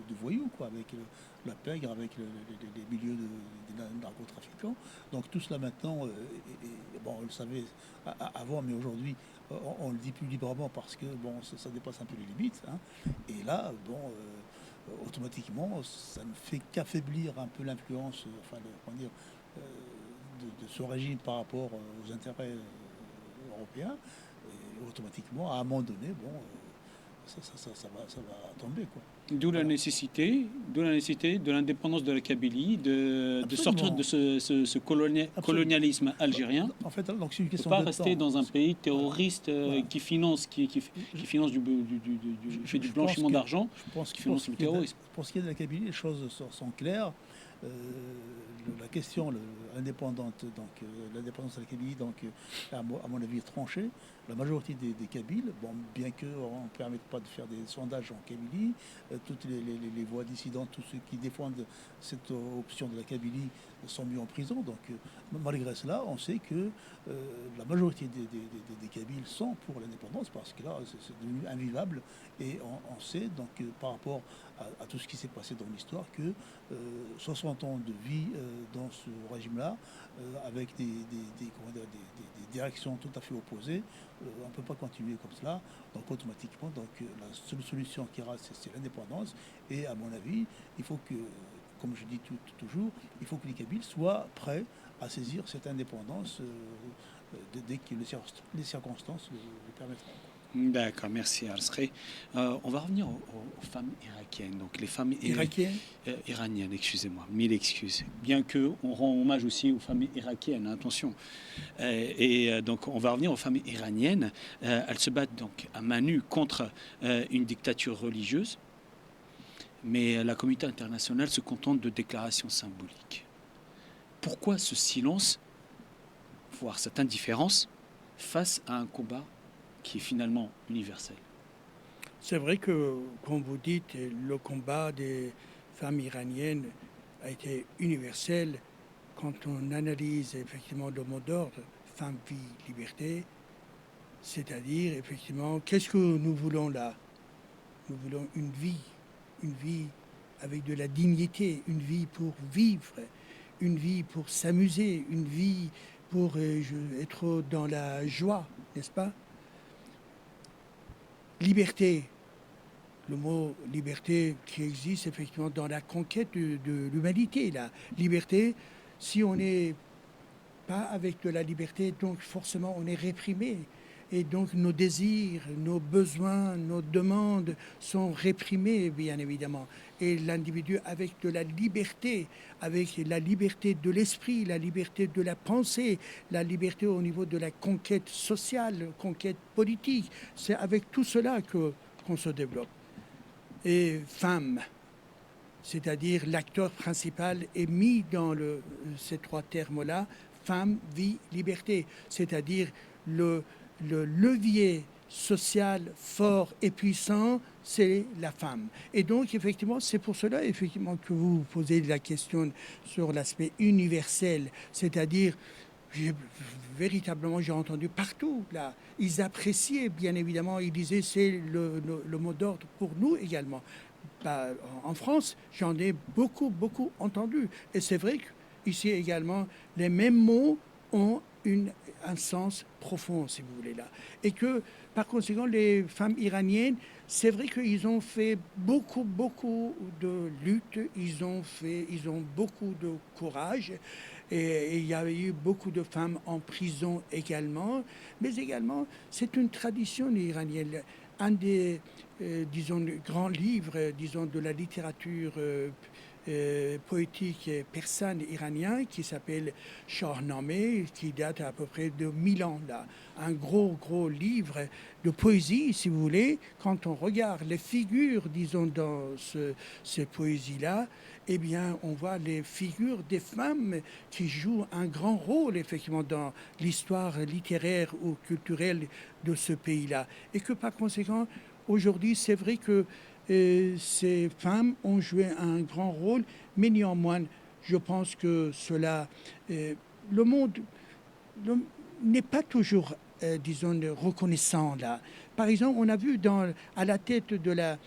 de voyous, avec la pègre, avec les milieux des narcotrafiquants. Donc tout cela maintenant, on le savait avant, mais aujourd'hui, on le dit plus librement parce que ça dépasse un peu les limites. Hein. Et là, automatiquement, ça ne fait qu'affaiblir un peu l'influence, de ce régime par rapport aux intérêts européens. Et automatiquement, à un moment donné, ça va tomber, quoi. D'où la Voilà. nécessité de l'indépendance de la Kabylie, de sortir Absolument. de ce colonialisme algérien. En fait, donc c'est une On ne peut question pas de rester temps. dans un pays terroriste Voilà. qui finance, qui finance fait du Je pense blanchiment que- d'argent, Je pense qui que finance le terrorisme. pour ce qui est de la Kabylie, les choses sont claires. Euh, la question indépendante, l'indépendance de la Kabylie, à mon avis, est tranchée. La majorité des Kabyles, bon, bien qu'on ne permette pas de faire des sondages en Kabylie, toutes les voix dissidentes, tous ceux qui défendent cette option de la Kabylie sont mis en prison. Donc, malgré cela, on sait que la majorité des Kabyles sont pour l'indépendance parce que là, c'est devenu invivable. Et on sait, donc, par rapport à tout ce qui s'est passé dans l'histoire, que 60 ans de vie dans ce régime-là, avec des directions tout à fait opposées, on ne peut pas continuer comme cela. Donc automatiquement, la seule solution qui reste, c'est l'indépendance. Et à mon avis, il faut que, comme je dis toujours, il faut que les Kabyles soient prêts à saisir cette indépendance dès que les circonstances le permettront. D'accord, merci Alsré. On va revenir aux femmes irakiennes. Donc les femmes Irakiennes iraniennes, excusez-moi, mille excuses. Bien que on rend hommage aussi aux femmes irakiennes, attention. Donc on va revenir aux femmes iraniennes. Elles se battent donc à main nue contre une dictature religieuse, mais la communauté internationale se contente de déclarations symboliques. Pourquoi ce silence, voire cette indifférence, face à un combat qui est finalement universel? C'est vrai que, comme vous dites, le combat des femmes iraniennes a été universel. Quand on analyse effectivement le mot d'ordre, femme, vie, liberté, c'est-à-dire effectivement, qu'est-ce que nous voulons là? Nous voulons une vie avec de la dignité, une vie pour vivre, une vie pour s'amuser, une vie pour être dans la joie, n'est-ce pas? Liberté, le mot liberté qui existe effectivement dans la conquête de l'humanité. La liberté, si on n'est pas avec de la liberté, donc forcément on est réprimé. Et donc nos désirs, nos besoins, nos demandes sont réprimés, bien évidemment. Et l'individu avec de la liberté de l'esprit, la liberté de la pensée, la liberté au niveau de la conquête sociale, conquête politique, c'est avec tout cela qu'on se développe. Et femme, c'est-à-dire l'acteur principal est mis dans ces trois termes-là, femme, vie, liberté, c'est-à-dire le levier social fort et puissant, c'est la femme. Et donc, effectivement, c'est pour cela, effectivement, que vous posez la question sur l'aspect universel, c'est-à-dire, véritablement, j'ai entendu partout, là, ils appréciaient, bien évidemment, ils disaient, c'est le mot d'ordre pour nous également. En France, j'en ai beaucoup entendu. Et c'est vrai qu'ici également, les mêmes mots ont un sens profond, si vous voulez, là. Et que, par conséquent, les femmes iraniennes, c'est vrai qu'ils ont fait beaucoup de luttes, ils ont beaucoup de courage, et il y a eu beaucoup de femmes en prison également, mais également, c'est une tradition iranienne. Un des, disons, grands livres, disons, de la littérature poétique persane iranien qui s'appelle Shahnameh, qui date à peu près de 1000 ans. Là. Un gros livre de poésie, si vous voulez. Quand on regarde les figures, disons, dans ces poésies-là, eh bien, on voit les figures des femmes qui jouent un grand rôle, effectivement, dans l'histoire littéraire ou culturelle de ce pays-là. Et que, par conséquent, aujourd'hui, c'est vrai que ces femmes ont joué un grand rôle, mais néanmoins, je pense que le monde n'est pas toujours, disons, reconnaissant là. Par exemple, on a vu à la tête de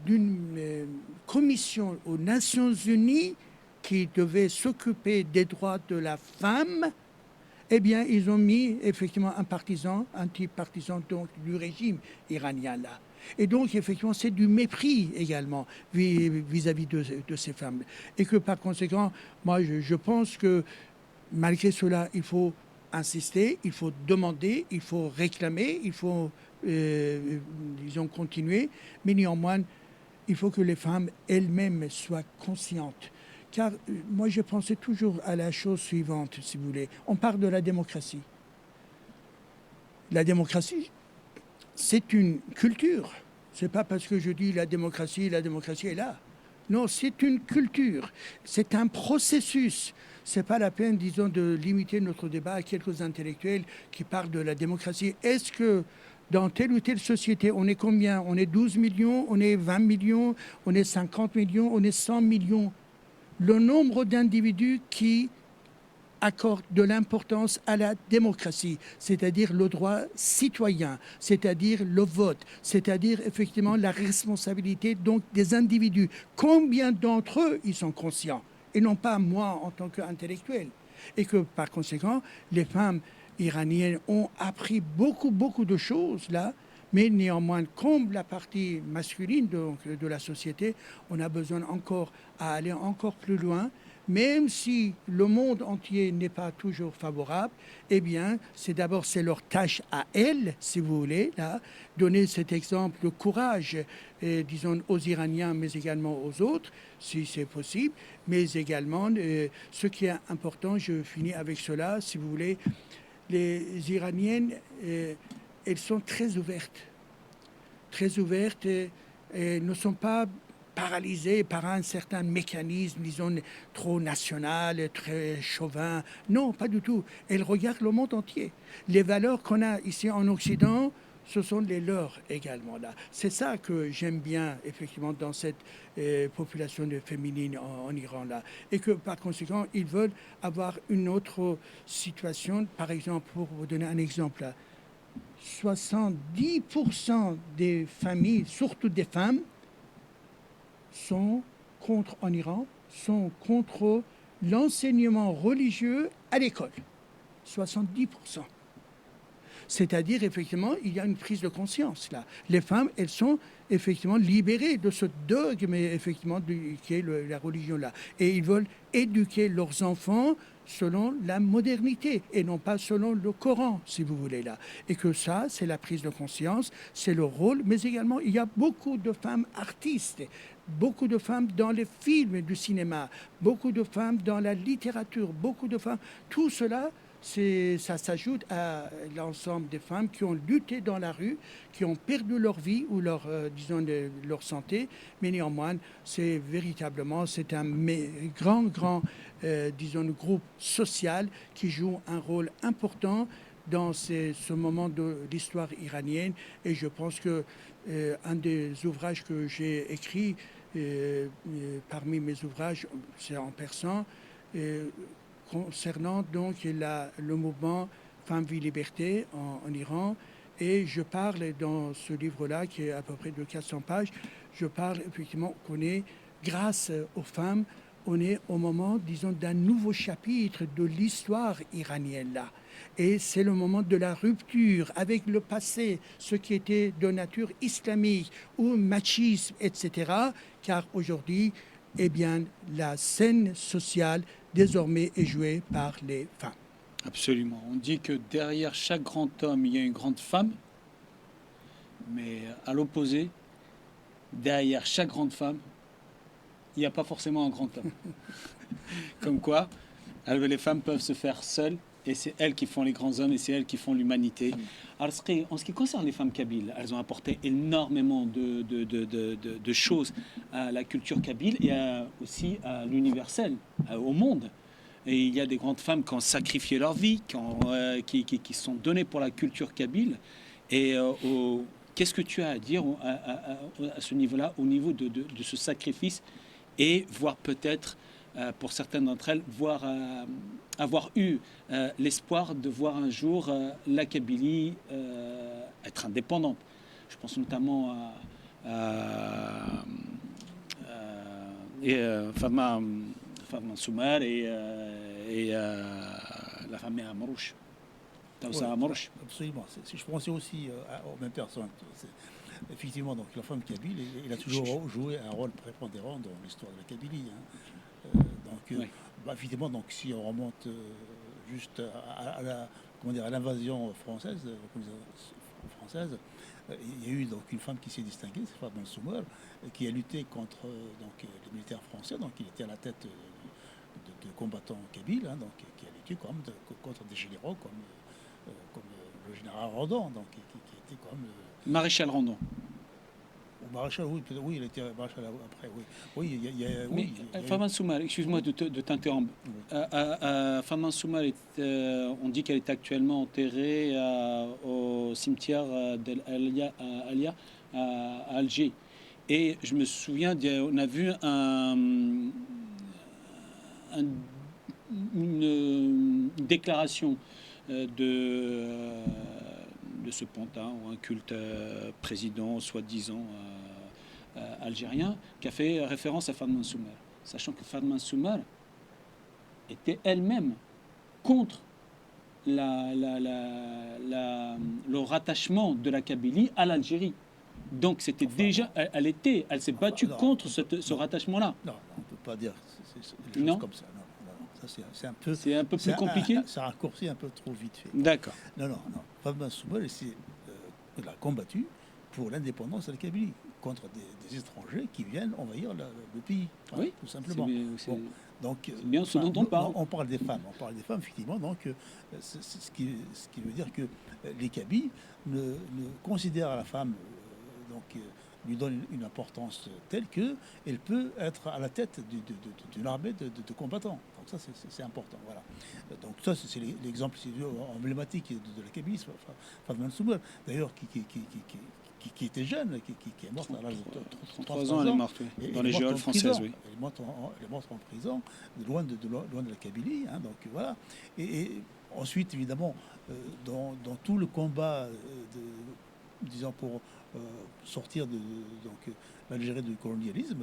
d'une commission aux Nations Unies qui devait s'occuper des droits de la femme. Eh bien, ils ont mis effectivement un type partisan donc, du régime iranien là. Et donc, effectivement, c'est du mépris également vis-à-vis de ces femmes. Et que par conséquent, moi, je pense que malgré cela, il faut insister, il faut demander, il faut réclamer, il faut, disons, continuer. Mais néanmoins, il faut que les femmes elles-mêmes soient conscientes. Car moi, je pensais toujours à la chose suivante, si vous voulez. On parle de la démocratie. La démocratie, c'est une culture. Ce n'est pas parce que je dis la démocratie est là. Non, c'est une culture. C'est un processus. Ce n'est pas la peine, disons, de limiter notre débat à quelques intellectuels qui parlent de la démocratie. Est-ce que dans telle ou telle société, on est combien? On est 12 millions, on est 20 millions, on est 50 millions, on est 100 millions. Le nombre d'individus qui accordent de l'importance à la démocratie, c'est-à-dire le droit citoyen, c'est-à-dire le vote, c'est-à-dire effectivement la responsabilité donc des individus. Combien d'entre eux ils sont conscients et non pas moi en tant qu'intellectuel. Et que par conséquent, les femmes iraniennes ont appris beaucoup de choses là, mais néanmoins, comme la partie masculine donc, de la société, on a besoin encore à aller encore plus loin. Même si le monde entier n'est pas toujours favorable, eh bien, c'est leur tâche à elles, si vous voulez, là, donner cet exemple de courage, disons, aux Iraniens, mais également aux autres, si c'est possible. Mais également, ce qui est important, je finis avec cela, si vous voulez, les Iraniennes, elles sont très ouvertes et ne sont pas paralysées par un certain mécanisme, disons, trop national, très chauvin. Non, pas du tout. Elles regardent le monde entier. Les valeurs qu'on a ici en Occident, ce sont les leurs également là. C'est ça que j'aime bien effectivement dans cette population de féminine en Iran là. Et que par conséquent, ils veulent avoir une autre situation. Par exemple, pour vous donner un exemple là, 70% des familles, surtout des femmes, en Iran, sont contre l'enseignement religieux à l'école. 70%. C'est-à-dire, effectivement, il y a une prise de conscience là. Les femmes, elles sont effectivement libérées de ce dogme, effectivement, qui est la religion là. Et ils veulent éduquer leurs enfants selon la modernité et non pas selon le Coran, si vous voulez là. Et que ça, c'est la prise de conscience, c'est le rôle, mais également, il y a beaucoup de femmes artistes, beaucoup de femmes dans les films du cinéma, beaucoup de femmes dans la littérature, beaucoup de femmes, tout cela, ça s'ajoute à l'ensemble des femmes qui ont lutté dans la rue, qui ont perdu leur vie ou leur santé, mais néanmoins, c'est un grand, disons, groupe social qui joue un rôle important dans ce moment de l'histoire iranienne. Et je pense que un des ouvrages que j'ai écrits, parmi mes ouvrages, c'est en persan, concernant donc le mouvement Femmes, Vie, Liberté en Iran. Et je parle dans ce livre-là, qui est à peu près de 400 pages, je parle effectivement qu'on est, grâce aux femmes, on est au moment, disons, d'un nouveau chapitre de l'histoire iranienne là. Et c'est le moment de la rupture avec le passé, ce qui était de nature islamique ou machisme, etc. Car aujourd'hui, eh bien, la scène sociale désormais est jouée par les femmes. Absolument. On dit que derrière chaque grand homme, il y a une grande femme, mais à l'opposé, derrière chaque grande femme, il n'y a pas forcément un grand homme. Comme quoi, les femmes peuvent se faire seules, et c'est elles qui font les grands hommes, et c'est elles qui font l'humanité. Alors, en ce qui concerne les femmes kabyles, elles ont apporté énormément de choses à la culture kabyle et aussi à l'universel, au monde. Et il y a des grandes femmes qui ont sacrifié leur vie, qui sont données pour la culture kabyle. Et qu'est-ce que tu as à dire à ce niveau-là, au niveau de ce sacrifice, et voir peut-être, pour certaines d'entre elles, avoir eu l'espoir de voir un jour la Kabylie être indépendante. Je pense notamment à Fama Soumar et la famille Amrouche. Oui, absolument. Je pensais aussi aux mêmes personnes. Effectivement, donc, la femme kabyle, elle a toujours joué un rôle prépondérant dans l'histoire de la Kabylie. Hein. Oui. Évidemment, donc, si on remonte juste à l'invasion française, il y a eu donc une femme qui s'est distinguée, c'est Fatma Soumer, qui a lutté contre les militaires français. Donc il était à la tête de combattants kabyles, hein, donc qui a lutté quand même contre des généraux comme le général Randon, donc qui était quand même Maréchal Randon. au maréchal. Oui, oui, il était maréchal après. Oui, oui, Fatma Soumer, excuse-moi de t'interrompre. Oui. Fatma Soumer, on dit qu'elle est actuellement enterrée au cimetière d'El Alia à Alger. Et je me souviens, on a vu une déclaration de ce pantin ou un culte président soi-disant algérien qui a fait référence à Fatma Soumer, sachant que Fatma Soumer était elle-même contre le rattachement de la Kabylie à l'Algérie. Donc c'était elle s'est battue contre ce rattachement-là. Non, on ne peut pas dire des Non. choses comme ça. Non. Ça, C'est un peu plus compliqué. Ça raccourcit un peu trop vite fait. D'accord. Non. Fatma Soumer, elle a combattu pour l'indépendance de la Kabylie contre des étrangers qui viennent envahir le pays. Oui, tout simplement. Donc, c'est bien ce dont on parle. On parle des femmes. Effectivement. Donc, c'est ce qui veut dire que les Kabyles ne considèrent la femme lui donne une importance telle qu'elle peut être à la tête d'une armée de combattants. Donc ça, c'est important. Voilà. Donc ça, c'est l'exemple emblématique de la Kabylie, Fatma Soumer, d'ailleurs, qui était jeune, qui est morte à l'âge de 33 ans, elle est morte, oui. Dans les géoles françaises, oui. Elle est morte en prison, loin de la Kabylie. Hein, donc voilà. Et ensuite, évidemment, dans tout le combat, disons, pour sortir de l'Algérie du colonialisme,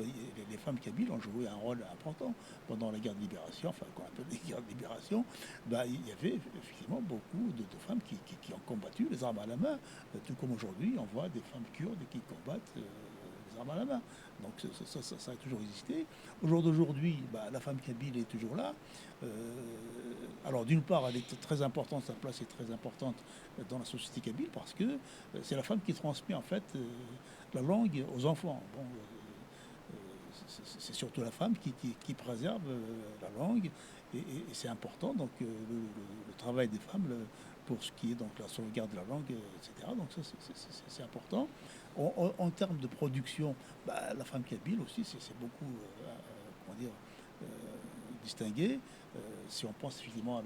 les femmes kabyles ont joué un rôle important pendant la guerre de libération, enfin qu'on appelle les guerres de libération. Il y avait effectivement beaucoup de femmes qui ont combattu les armes à la main, tout comme aujourd'hui on voit des femmes kurdes qui combattent les armes à la main. Donc ça a toujours existé. Au jour d'aujourd'hui, la femme kabyle est toujours là. Alors d'une part, elle est très importante, sa place est très importante dans la société kabyle parce que c'est la femme qui transmet en fait la langue aux enfants. Bon, c'est surtout la femme qui préserve la langue et c'est important. Donc le travail des femmes pour ce qui est donc la sauvegarde de la langue, etc. Donc ça c'est important. En termes de production, la femme kabyle aussi c'est beaucoup distingué. Si on pense effectivement à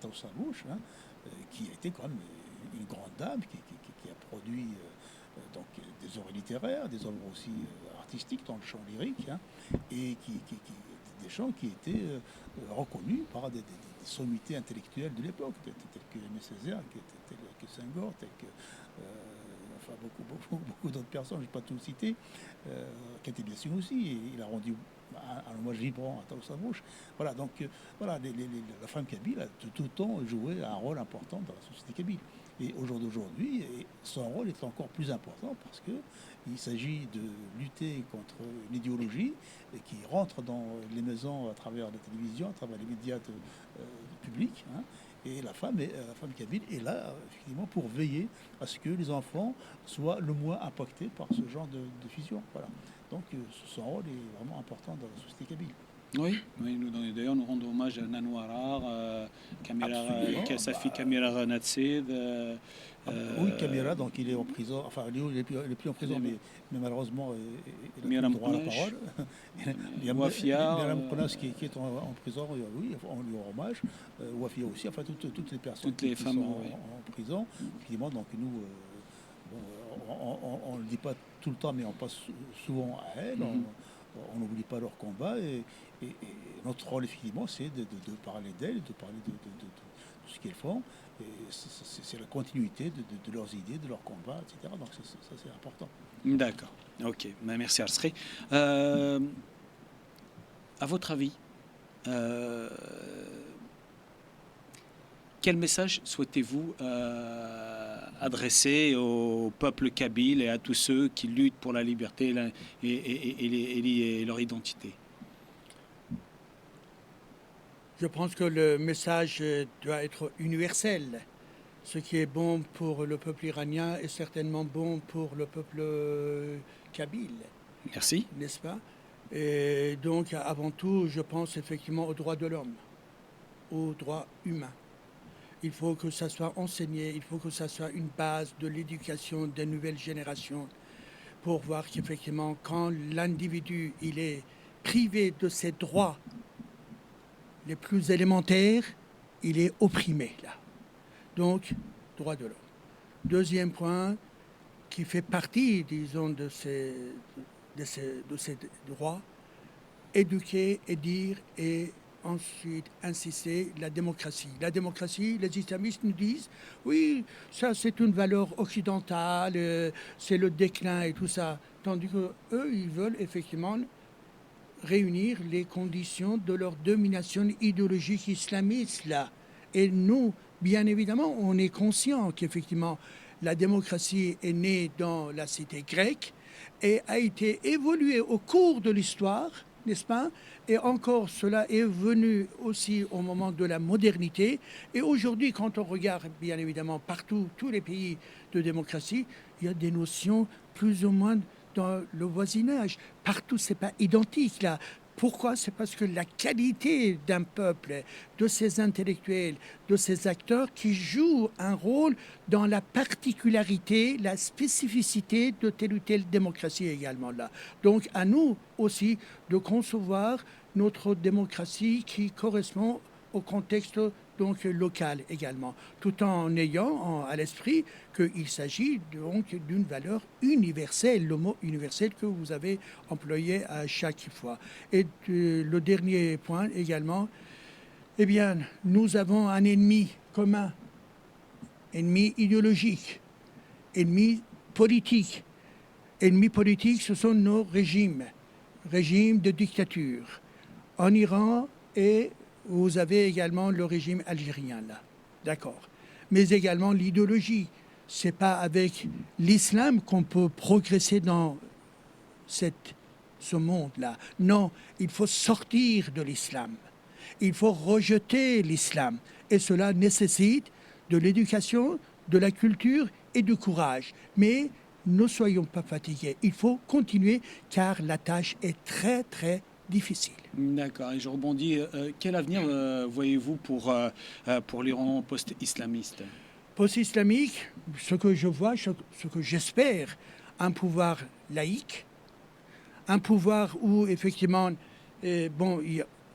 Taoussa Bouche, hein, qui a été quand même une grande dame, qui a produit donc des œuvres littéraires, des œuvres aussi artistiques dans le chant lyrique, hein, et des chants qui étaient reconnus par des sommités intellectuelles de l'époque, telles que Aimé Césaire, telles que Senghor, telles que enfin beaucoup d'autres personnes, je ne vais pas tout citer, Katy Blessing aussi, et il a rendu un hommage vibrant à Taoussa Bouche. Voilà, donc la femme kabyle a tout le temps joué un rôle important dans la société kabyle. Et au jour d'aujourd'hui, son rôle est encore plus important parce qu'il s'agit de lutter contre une idéologie qui rentre dans les maisons à travers la télévision, à travers les médias publics. Hein, et la femme kabyle est là, effectivement, pour veiller à ce que les enfants soient le moins impactés par ce genre de fusion. Voilà. Donc son rôle est vraiment important dans la société kabyle. Oui, d'ailleurs nous rendons hommage à Nanou Arar, sa fille Kamira Natsid. Oui, Kamira, donc il est en prison, enfin il n'est plus en prison, mais malheureusement il a plus le droit à la parole. Myriam Kounas qui est en prison, oui, on lui rend hommage. Wafia aussi, enfin toutes les personnes qui sont en prison. Effectivement, donc nous, on ne le dit pas tout le temps, mais on passe souvent à elle. On n'oublie pas leur combat et notre rôle effectivement c'est de parler d'elles, de parler de tout ce qu'elles font. Et c'est la continuité de leurs idées, de leurs combats, etc. Donc ça c'est important. D'accord, ok, merci Arsri. À votre avis, quel message souhaitez-vous adresser au peuple kabyle et à tous ceux qui luttent pour la liberté et leur identité? Je pense que le message doit être universel. Ce qui est bon pour le peuple iranien est certainement bon pour le peuple kabyle, Merci. n'est-ce pas? Et donc, avant tout, je pense effectivement aux droits de l'homme, aux droits humains. Il faut que ça soit enseigné, il faut que ça soit une base de l'éducation des nouvelles générations pour voir qu'effectivement, quand l'individu il est privé de ses droits les plus élémentaires, il est opprimé là. Donc, droits de l'homme. Deuxième point qui fait partie, disons, de ces droits, éduquer et dire et ensuite insister la démocratie. La démocratie, les islamistes nous disent, oui, ça c'est une valeur occidentale, c'est le déclin et tout ça. Tandis qu'eux, ils veulent effectivement réunir les conditions de leur domination idéologique islamiste là. Et nous, bien évidemment, on est conscient qu'effectivement la démocratie est née dans la cité grecque et a été évoluée au cours de l'histoire, n'est-ce pas? Et encore, cela est venu aussi au moment de la modernité. Et aujourd'hui, quand on regarde, bien évidemment, partout, tous les pays de démocratie, il y a des notions plus ou moins dans le voisinage. Partout, ce n'est pas identique, là. Pourquoi? C'est parce que la qualité d'un peuple, de ses intellectuels, de ses acteurs qui jouent un rôle dans la particularité, la spécificité de telle ou telle démocratie également là. Donc à nous aussi de concevoir notre démocratie qui correspond au contexte donc local également, tout en ayant à l'esprit qu'il s'agit donc d'une valeur universelle, le mot universel que vous avez employé à chaque fois. Et le dernier point également, eh bien, nous avons un ennemi commun, ennemi idéologique, ennemi politique. Ennemis politiques, ce sont nos régimes de dictature. En Iran et vous avez également le régime algérien là, d'accord. Mais également l'idéologie. C'est pas avec l'islam qu'on peut progresser dans ce monde-là. Non, il faut sortir de l'islam. Il faut rejeter l'islam. Et cela nécessite de l'éducation, de la culture et du courage. Mais ne soyons pas fatigués. Il faut continuer car la tâche est très, très difficile. D'accord. Et je rebondis. Quel avenir voyez-vous pour l'Iran post-islamiste? Post-islamique, ce que je vois, ce que j'espère, un pouvoir laïque, un pouvoir où effectivement,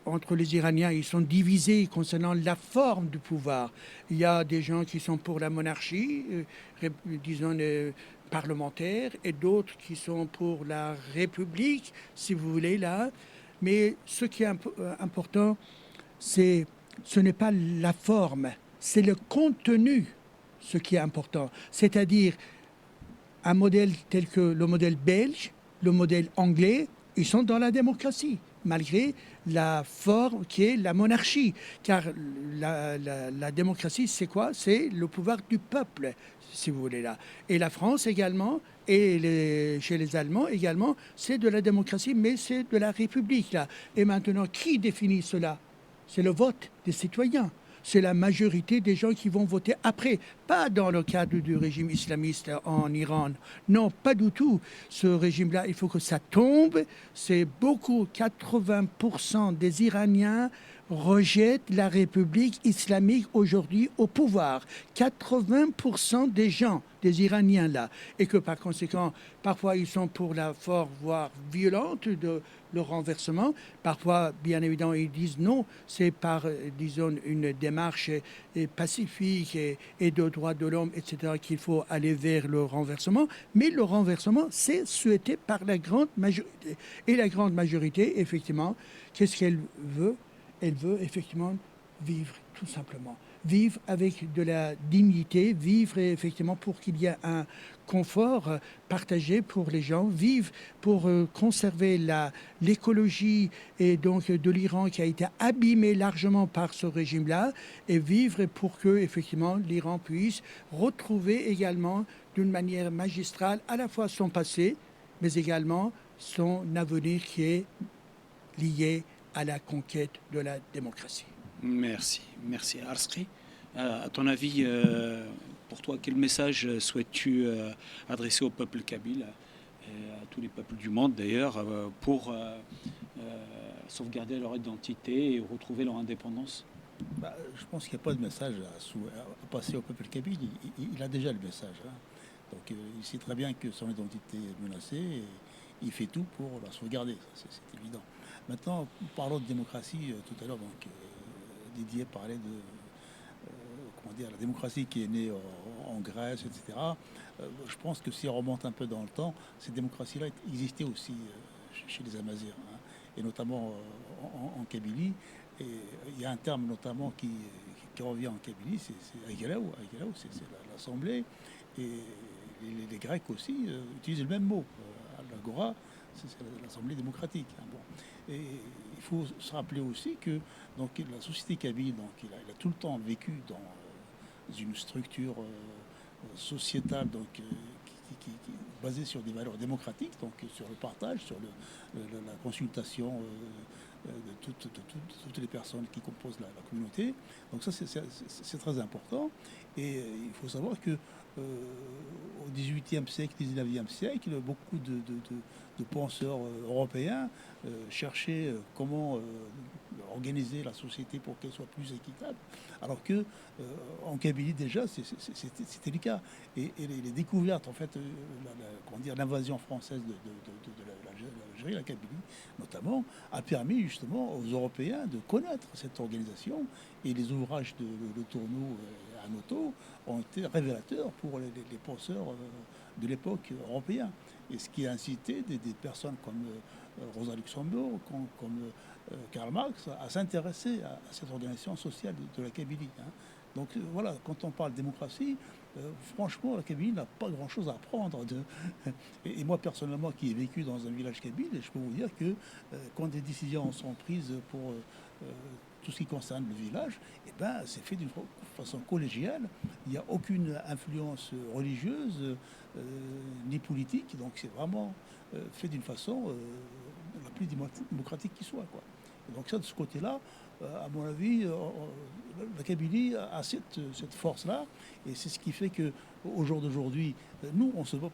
entre les Iraniens, ils sont divisés concernant la forme du pouvoir. Il y a des gens qui sont pour la monarchie, disons parlementaire, et d'autres qui sont pour la République, si vous voulez, là. Mais ce qui est important, ce n'est pas la forme, c'est le contenu, ce qui est important. C'est-à-dire un modèle tel que le modèle belge, le modèle anglais, ils sont dans la démocratie, malgré la forme qui est la monarchie. Car la démocratie, c'est quoi? C'est le pouvoir du peuple, si vous voulez là. Et la France également, et chez les Allemands également, c'est de la démocratie, mais c'est de la République là. Et maintenant, qui définit cela? C'est le vote des citoyens. C'est la majorité des gens qui vont voter après. Pas dans le cadre du régime islamiste en Iran. Non, pas du tout. Ce régime-là, il faut que ça tombe. C'est beaucoup, 80% des Iraniens rejettent la République islamique aujourd'hui au pouvoir. 80% des gens, des Iraniens là. Et que par conséquent, parfois ils sont pour la forme, voire violente de le renversement. Parfois, bien évidemment, ils disent non, c'est par, disons, une démarche pacifique et de droits de l'homme, etc., qu'il faut aller vers le renversement. Mais le renversement, c'est souhaité par la grande majorité. Et la grande majorité, effectivement, qu'est-ce qu'elle veut? Elle veut effectivement vivre, tout simplement. Vivre avec de la dignité, vivre effectivement pour qu'il y ait un confort partagé pour les gens, vivre pour conserver l'écologie et donc de l'Iran qui a été abîmée largement par ce régime-là, et vivre pour que effectivement l'Iran puisse retrouver également d'une manière magistrale à la fois son passé, mais également son avenir qui est lié à la conquête de la démocratie. Merci. Arskri, à ton avis, pour toi, quel message souhaites-tu adresser au peuple kabyle et à tous les peuples du monde d'ailleurs pour sauvegarder leur identité et retrouver leur indépendance? Je pense qu'il n'y a pas de message à passer au peuple kabyle. Il a déjà le message, hein. Donc il sait très bien que son identité est menacée et il fait tout pour la sauvegarder, ça, c'est évident. Maintenant, parlons de démocratie tout à l'heure. Donc Didier parlait de comment dire, la démocratie qui est née en Grèce, etc. Je pense que si on remonte un peu dans le temps, cette démocratie-là existait aussi chez les Amazirs, hein, et notamment en Kabylie. Et il y a un terme notamment qui revient en Kabylie, c'est Aigalaou. Aigalaou, c'est l'Assemblée. Et les Grecs aussi utilisent le même mot. L'Agora, c'est l'Assemblée démocratique, hein, bon. Et il faut se rappeler aussi que donc, la société kabyle, donc, il a tout le temps vécu dans une structure sociétale donc, basée sur des valeurs démocratiques, donc sur le partage, sur la consultation de toutes les personnes qui composent la communauté. Donc ça, c'est très important. Et il faut savoir que au XVIIIe siècle, XIXe siècle, beaucoup de penseurs européens cherchaient comment organiser la société pour qu'elle soit plus équitable, alors que en Kabylie déjà c'était le cas. Et les découvertes, en fait, comment dire, l'invasion française de l'Algérie, la Kabylie notamment, a permis justement aux Européens de connaître cette organisation, et les ouvrages de Le Tourneau et Anoto ont été révélateurs pour les penseurs de l'époque européens. Et ce qui a incité des personnes comme Rosa Luxembourg, comme Karl Marx, à s'intéresser à cette organisation sociale de la Kabylie, hein. Donc voilà, quand on parle de démocratie, franchement, la Kabylie n'a pas grand-chose à apprendre. Et moi, personnellement, qui ai vécu dans un village kabyle, je peux vous dire que quand des décisions sont prises pour tout ce qui concerne le village, eh ben, c'est fait d'une façon collégiale. Il n'y a aucune influence religieuse ni politique. Donc c'est vraiment fait d'une façon la plus démocratique qui soit, quoi. Et donc ça, de ce côté-là, à mon avis, la Kabylie a cette force-là. Et c'est ce qui fait qu'au jour d'aujourd'hui, nous, on se bat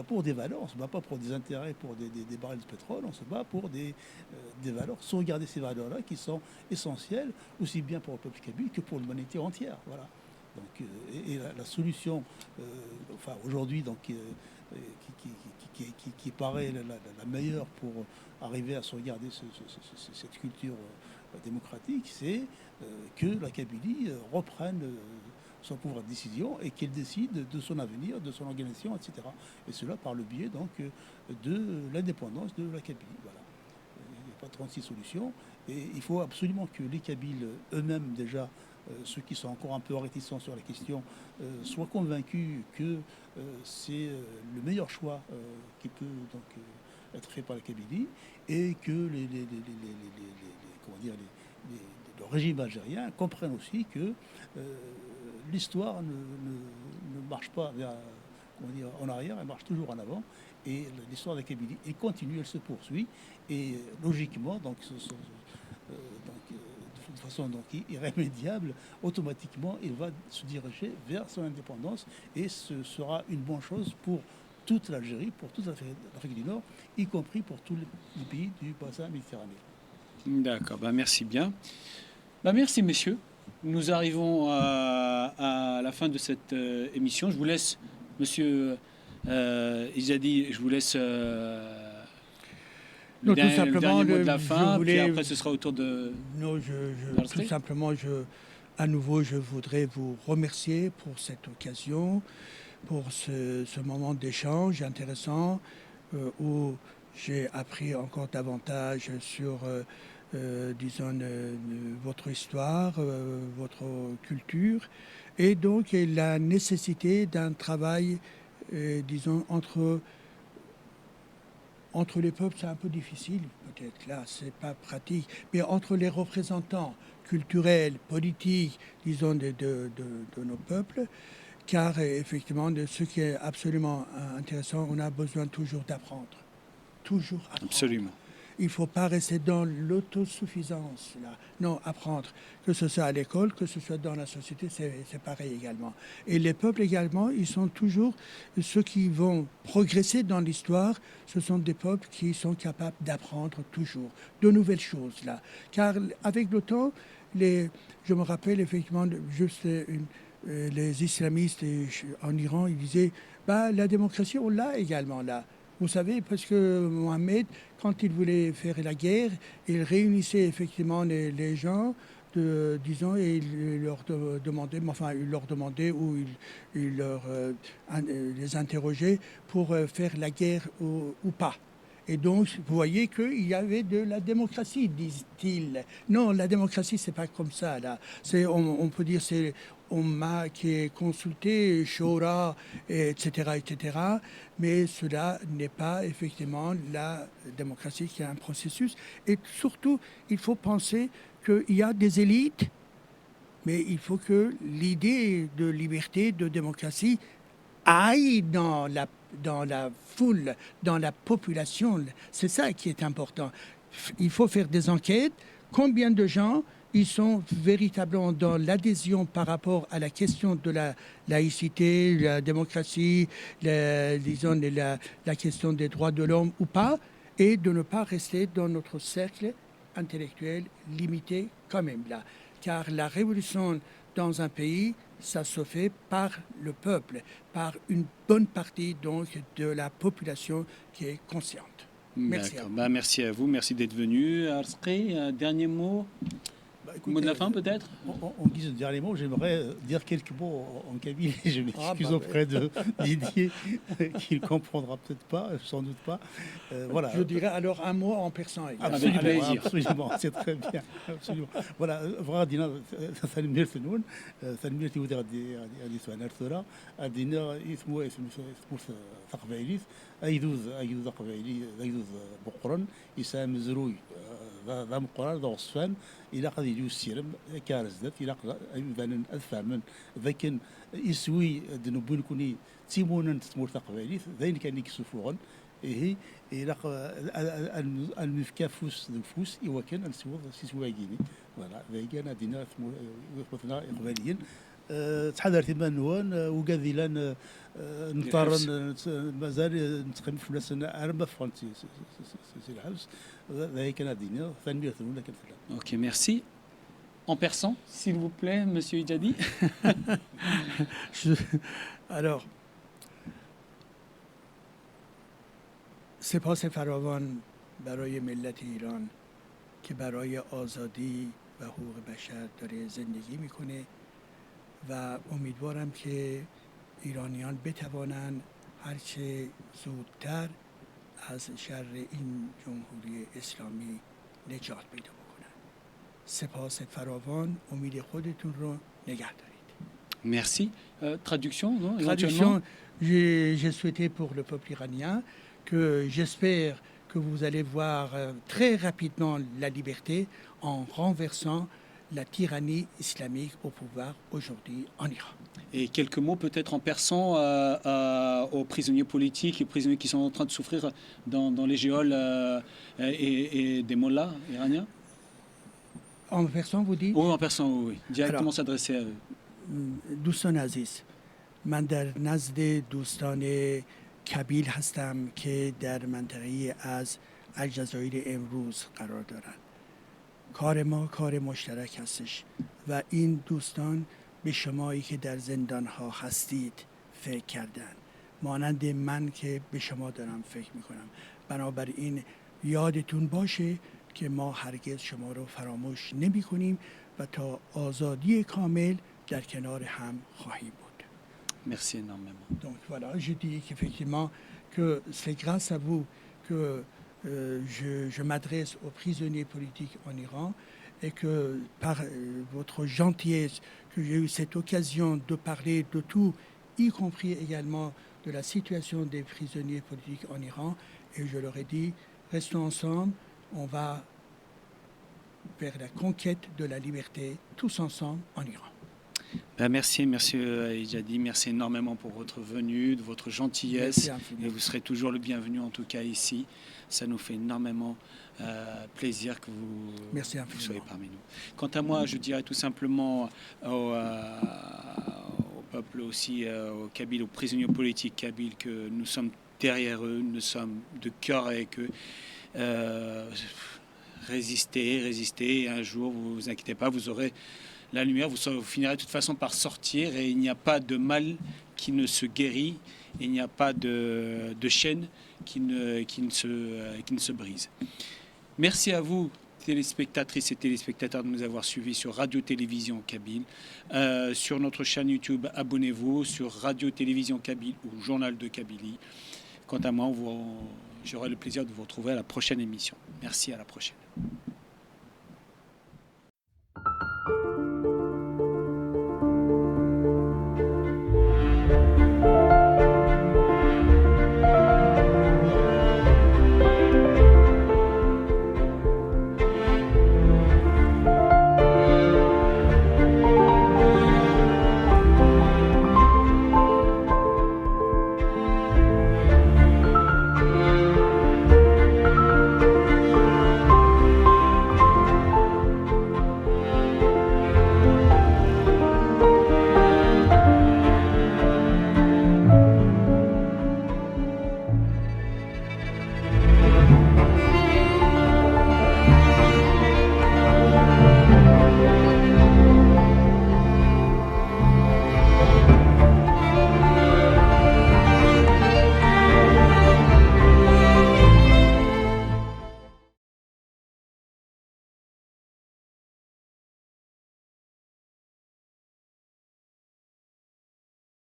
pour des valeurs, on ne se bat pas pour des intérêts, pour des barils de pétrole, on se bat pour des valeurs, sauvegarder ces valeurs-là qui sont essentielles, aussi bien pour le peuple kabyle que pour l'humanité entière. Voilà. Donc, et la solution, enfin aujourd'hui, donc, qui paraît la meilleure pour arriver à sauvegarder cette culture démocratique, c'est que la Kabylie reprenne son pouvoir de décision et qu'elle décide de son avenir, de son organisation, etc. Et cela par le biais donc de l'indépendance de la Kabylie. Voilà. Il n'y a pas 36 solutions. Et il faut absolument que les Kabyles eux-mêmes déjà, ceux qui sont encore un peu réticents sur la question, soient convaincus que c'est le meilleur choix qui peut donc être fait par la Kabylie, et que le régime algérien comprenne aussi que l'histoire ne marche pas en arrière, elle marche toujours en avant. Et l'histoire de la Kabylie, elle continue, elle se poursuit. Et logiquement, donc, de façon donc irrémédiable, automatiquement, il va se diriger vers son indépendance. Et ce sera une bonne chose pour toute l'Algérie, pour toute l'Afrique du Nord, y compris pour tous les pays du bassin méditerranéen. D'accord, merci bien. Merci messieurs. Nous arrivons à la fin de cette émission. Je vous laisse, monsieur Izadi, je vous laisse le dernier mot de la fin, puis après ce sera au tour de... Non, tout simplement, à nouveau, je voudrais vous remercier pour cette occasion, pour ce moment d'échange intéressant où j'ai appris encore davantage sur, disons, votre histoire, votre culture, et donc la nécessité d'un travail, disons, entre les peuples. C'est un peu difficile, peut-être là, c'est pas pratique, mais entre les représentants culturels, politiques, disons, de nos peuples. Car effectivement, de ce qui est absolument intéressant, on a besoin toujours d'apprendre. Toujours apprendre. Absolument. Il ne faut pas rester dans l'autosuffisance. Là. Non, apprendre, que ce soit à l'école, que ce soit dans la société, c'est pareil également. Et les peuples également, ils sont toujours ceux qui vont progresser dans l'histoire. Ce sont des peuples qui sont capables d'apprendre toujours de nouvelles choses. Là. Car avec le temps, je me rappelle effectivement juste les islamistes en Iran, ils disaient la démocratie, on l'a également là. Vous savez, parce que Mohamed, quand il voulait faire la guerre, il réunissait effectivement les gens, disons, et il leur demandait ou il les interrogeait pour faire la guerre ou pas. Et donc, vous voyez qu'il y avait de la démocratie, disent-ils. Non, la démocratie, c'est pas comme ça. Là. On peut dire c'est Omma qui est consulté, Shura, etc., etc. Mais cela n'est pas effectivement la démocratie qui est un processus. Et surtout, il faut penser qu'il y a des élites, mais il faut que l'idée de liberté, de démocratie aille dans la foule, dans la population. C'est ça qui est important. Il faut faire des enquêtes. Combien de gens ils sont véritablement dans l'adhésion par rapport à la question de la laïcité, la démocratie, disons, la question des droits de l'homme ou pas, et de ne pas rester dans notre cercle intellectuel limité quand même là. Car la révolution dans un pays, ça se fait par le peuple, par une bonne partie donc de la population qui est consciente. Merci à vous. Merci à vous, merci d'être venu. Arsqi, dernier mot, mot de la fin peut-être. En guise de dernier mot, j'aimerais dire quelques mots en kabyle. Je m'excuse auprès de Didier, qui ne comprendra peut-être pas, sans doute pas. Voilà. Je dirais alors un mot en persan. Absolument, c'est très bien. Absolument. Voilà, Vradina, Salim Senoun, Salim Tiouder Adiswan Arsora, Adina Ismou Thaqbaïlis, Aïdouz Thaqbaïli, Aïdouz Bokran, Issam Zrouy. ذا مقرار ذا وصفان إلى قد يجوا السيرم كارزدت إلى قد يبان أفهمن ذاكن يسوي دنبون كوني تيمونا تمور تقبالي ذين كان يكسفوغن إيه إلى المفكافوس ذفوس إوا كان نسوي سيسواجيني فوالا ذاك دينا ثمورنا إقباليين تحضر ثمان نوان وكذي لان نضطر مازال نتقن فلاس أربع فرنسي سي الحبس ذاك نادينا ثاني ثمونا كنت. Ok, merci. En persan, s'il vous plaît, Monsieur Ijadi. Alors, سپاس فراوان برای ملت ایران که برای آزادی و حقوق بشر داره زندگی میکنه و امیدوارم که ایرانیان بتوانند هرچه زودتر از شر این جمهوری اسلامی نجات پیدا بکنند. سپاس فراوان، امید خودتون رو نگه دارید. Merci. Traduction, non? Traduction, j'ai souhaité pour le peuple iranien que j'espère que vous allez voir très rapidement la liberté en renversant la tyrannie islamique au pouvoir aujourd'hui en Iran. Et quelques mots peut-être en persan aux prisonniers politiques et prisonniers qui sont en train de souffrir dans les geôles et des mollahs iraniens. En persan, vous dites? Oui, en persan, oui. Directement s'adresser à eux. دوستان عزیز، من در نزد دوستان کبیل هستم که در منطقه از الجزایر امروز قرار دارند. کار ما کار مشترک هستش و این دوستان به شمایی که در زندان ها هستید فکر کردن، مانند من که به شما دارم فکر میکنم. بنابراین یادتون باشه که ما هرگز شما رو فراموش نمی کنیم و تا آزادی کامل در کنار هم خواهیم بود. Merci énormément. Donc voilà, je dis qu'effectivement que c'est grâce à vous que je m'adresse aux prisonniers politiques en Iran et que par votre gentillesse, que j'ai eu cette occasion de parler de tout, y compris également de la situation des prisonniers politiques en Iran. Et je leur ai dit, restons ensemble, on va vers la conquête de la liberté tous ensemble en Iran. Merci Ejadi, merci énormément pour votre venue, de votre gentillesse. Et vous serez toujours le bienvenu en tout cas ici. Ça nous fait énormément plaisir que vous soyez parmi nous. Quant à moi, je dirais tout simplement au peuple aussi, aux Kabyles, aux prisonniers politiques kabyles, que nous sommes derrière eux, nous sommes de cœur avec eux. Résistez, et un jour, vous inquiétez pas, vous aurez la lumière, vous finirez de toute façon par sortir, et il n'y a pas de mal qui ne se guérit, et il n'y a pas de chaîne qui ne se brise. Merci à vous, téléspectatrices et téléspectateurs, de nous avoir suivis sur Radio-Télévision Kabyle. Sur notre chaîne YouTube, abonnez-vous, sur Radio-Télévision Kabyle ou Journal de Kabylie. Quant à moi, j'aurai le plaisir de vous retrouver à la prochaine émission. Merci, à la prochaine.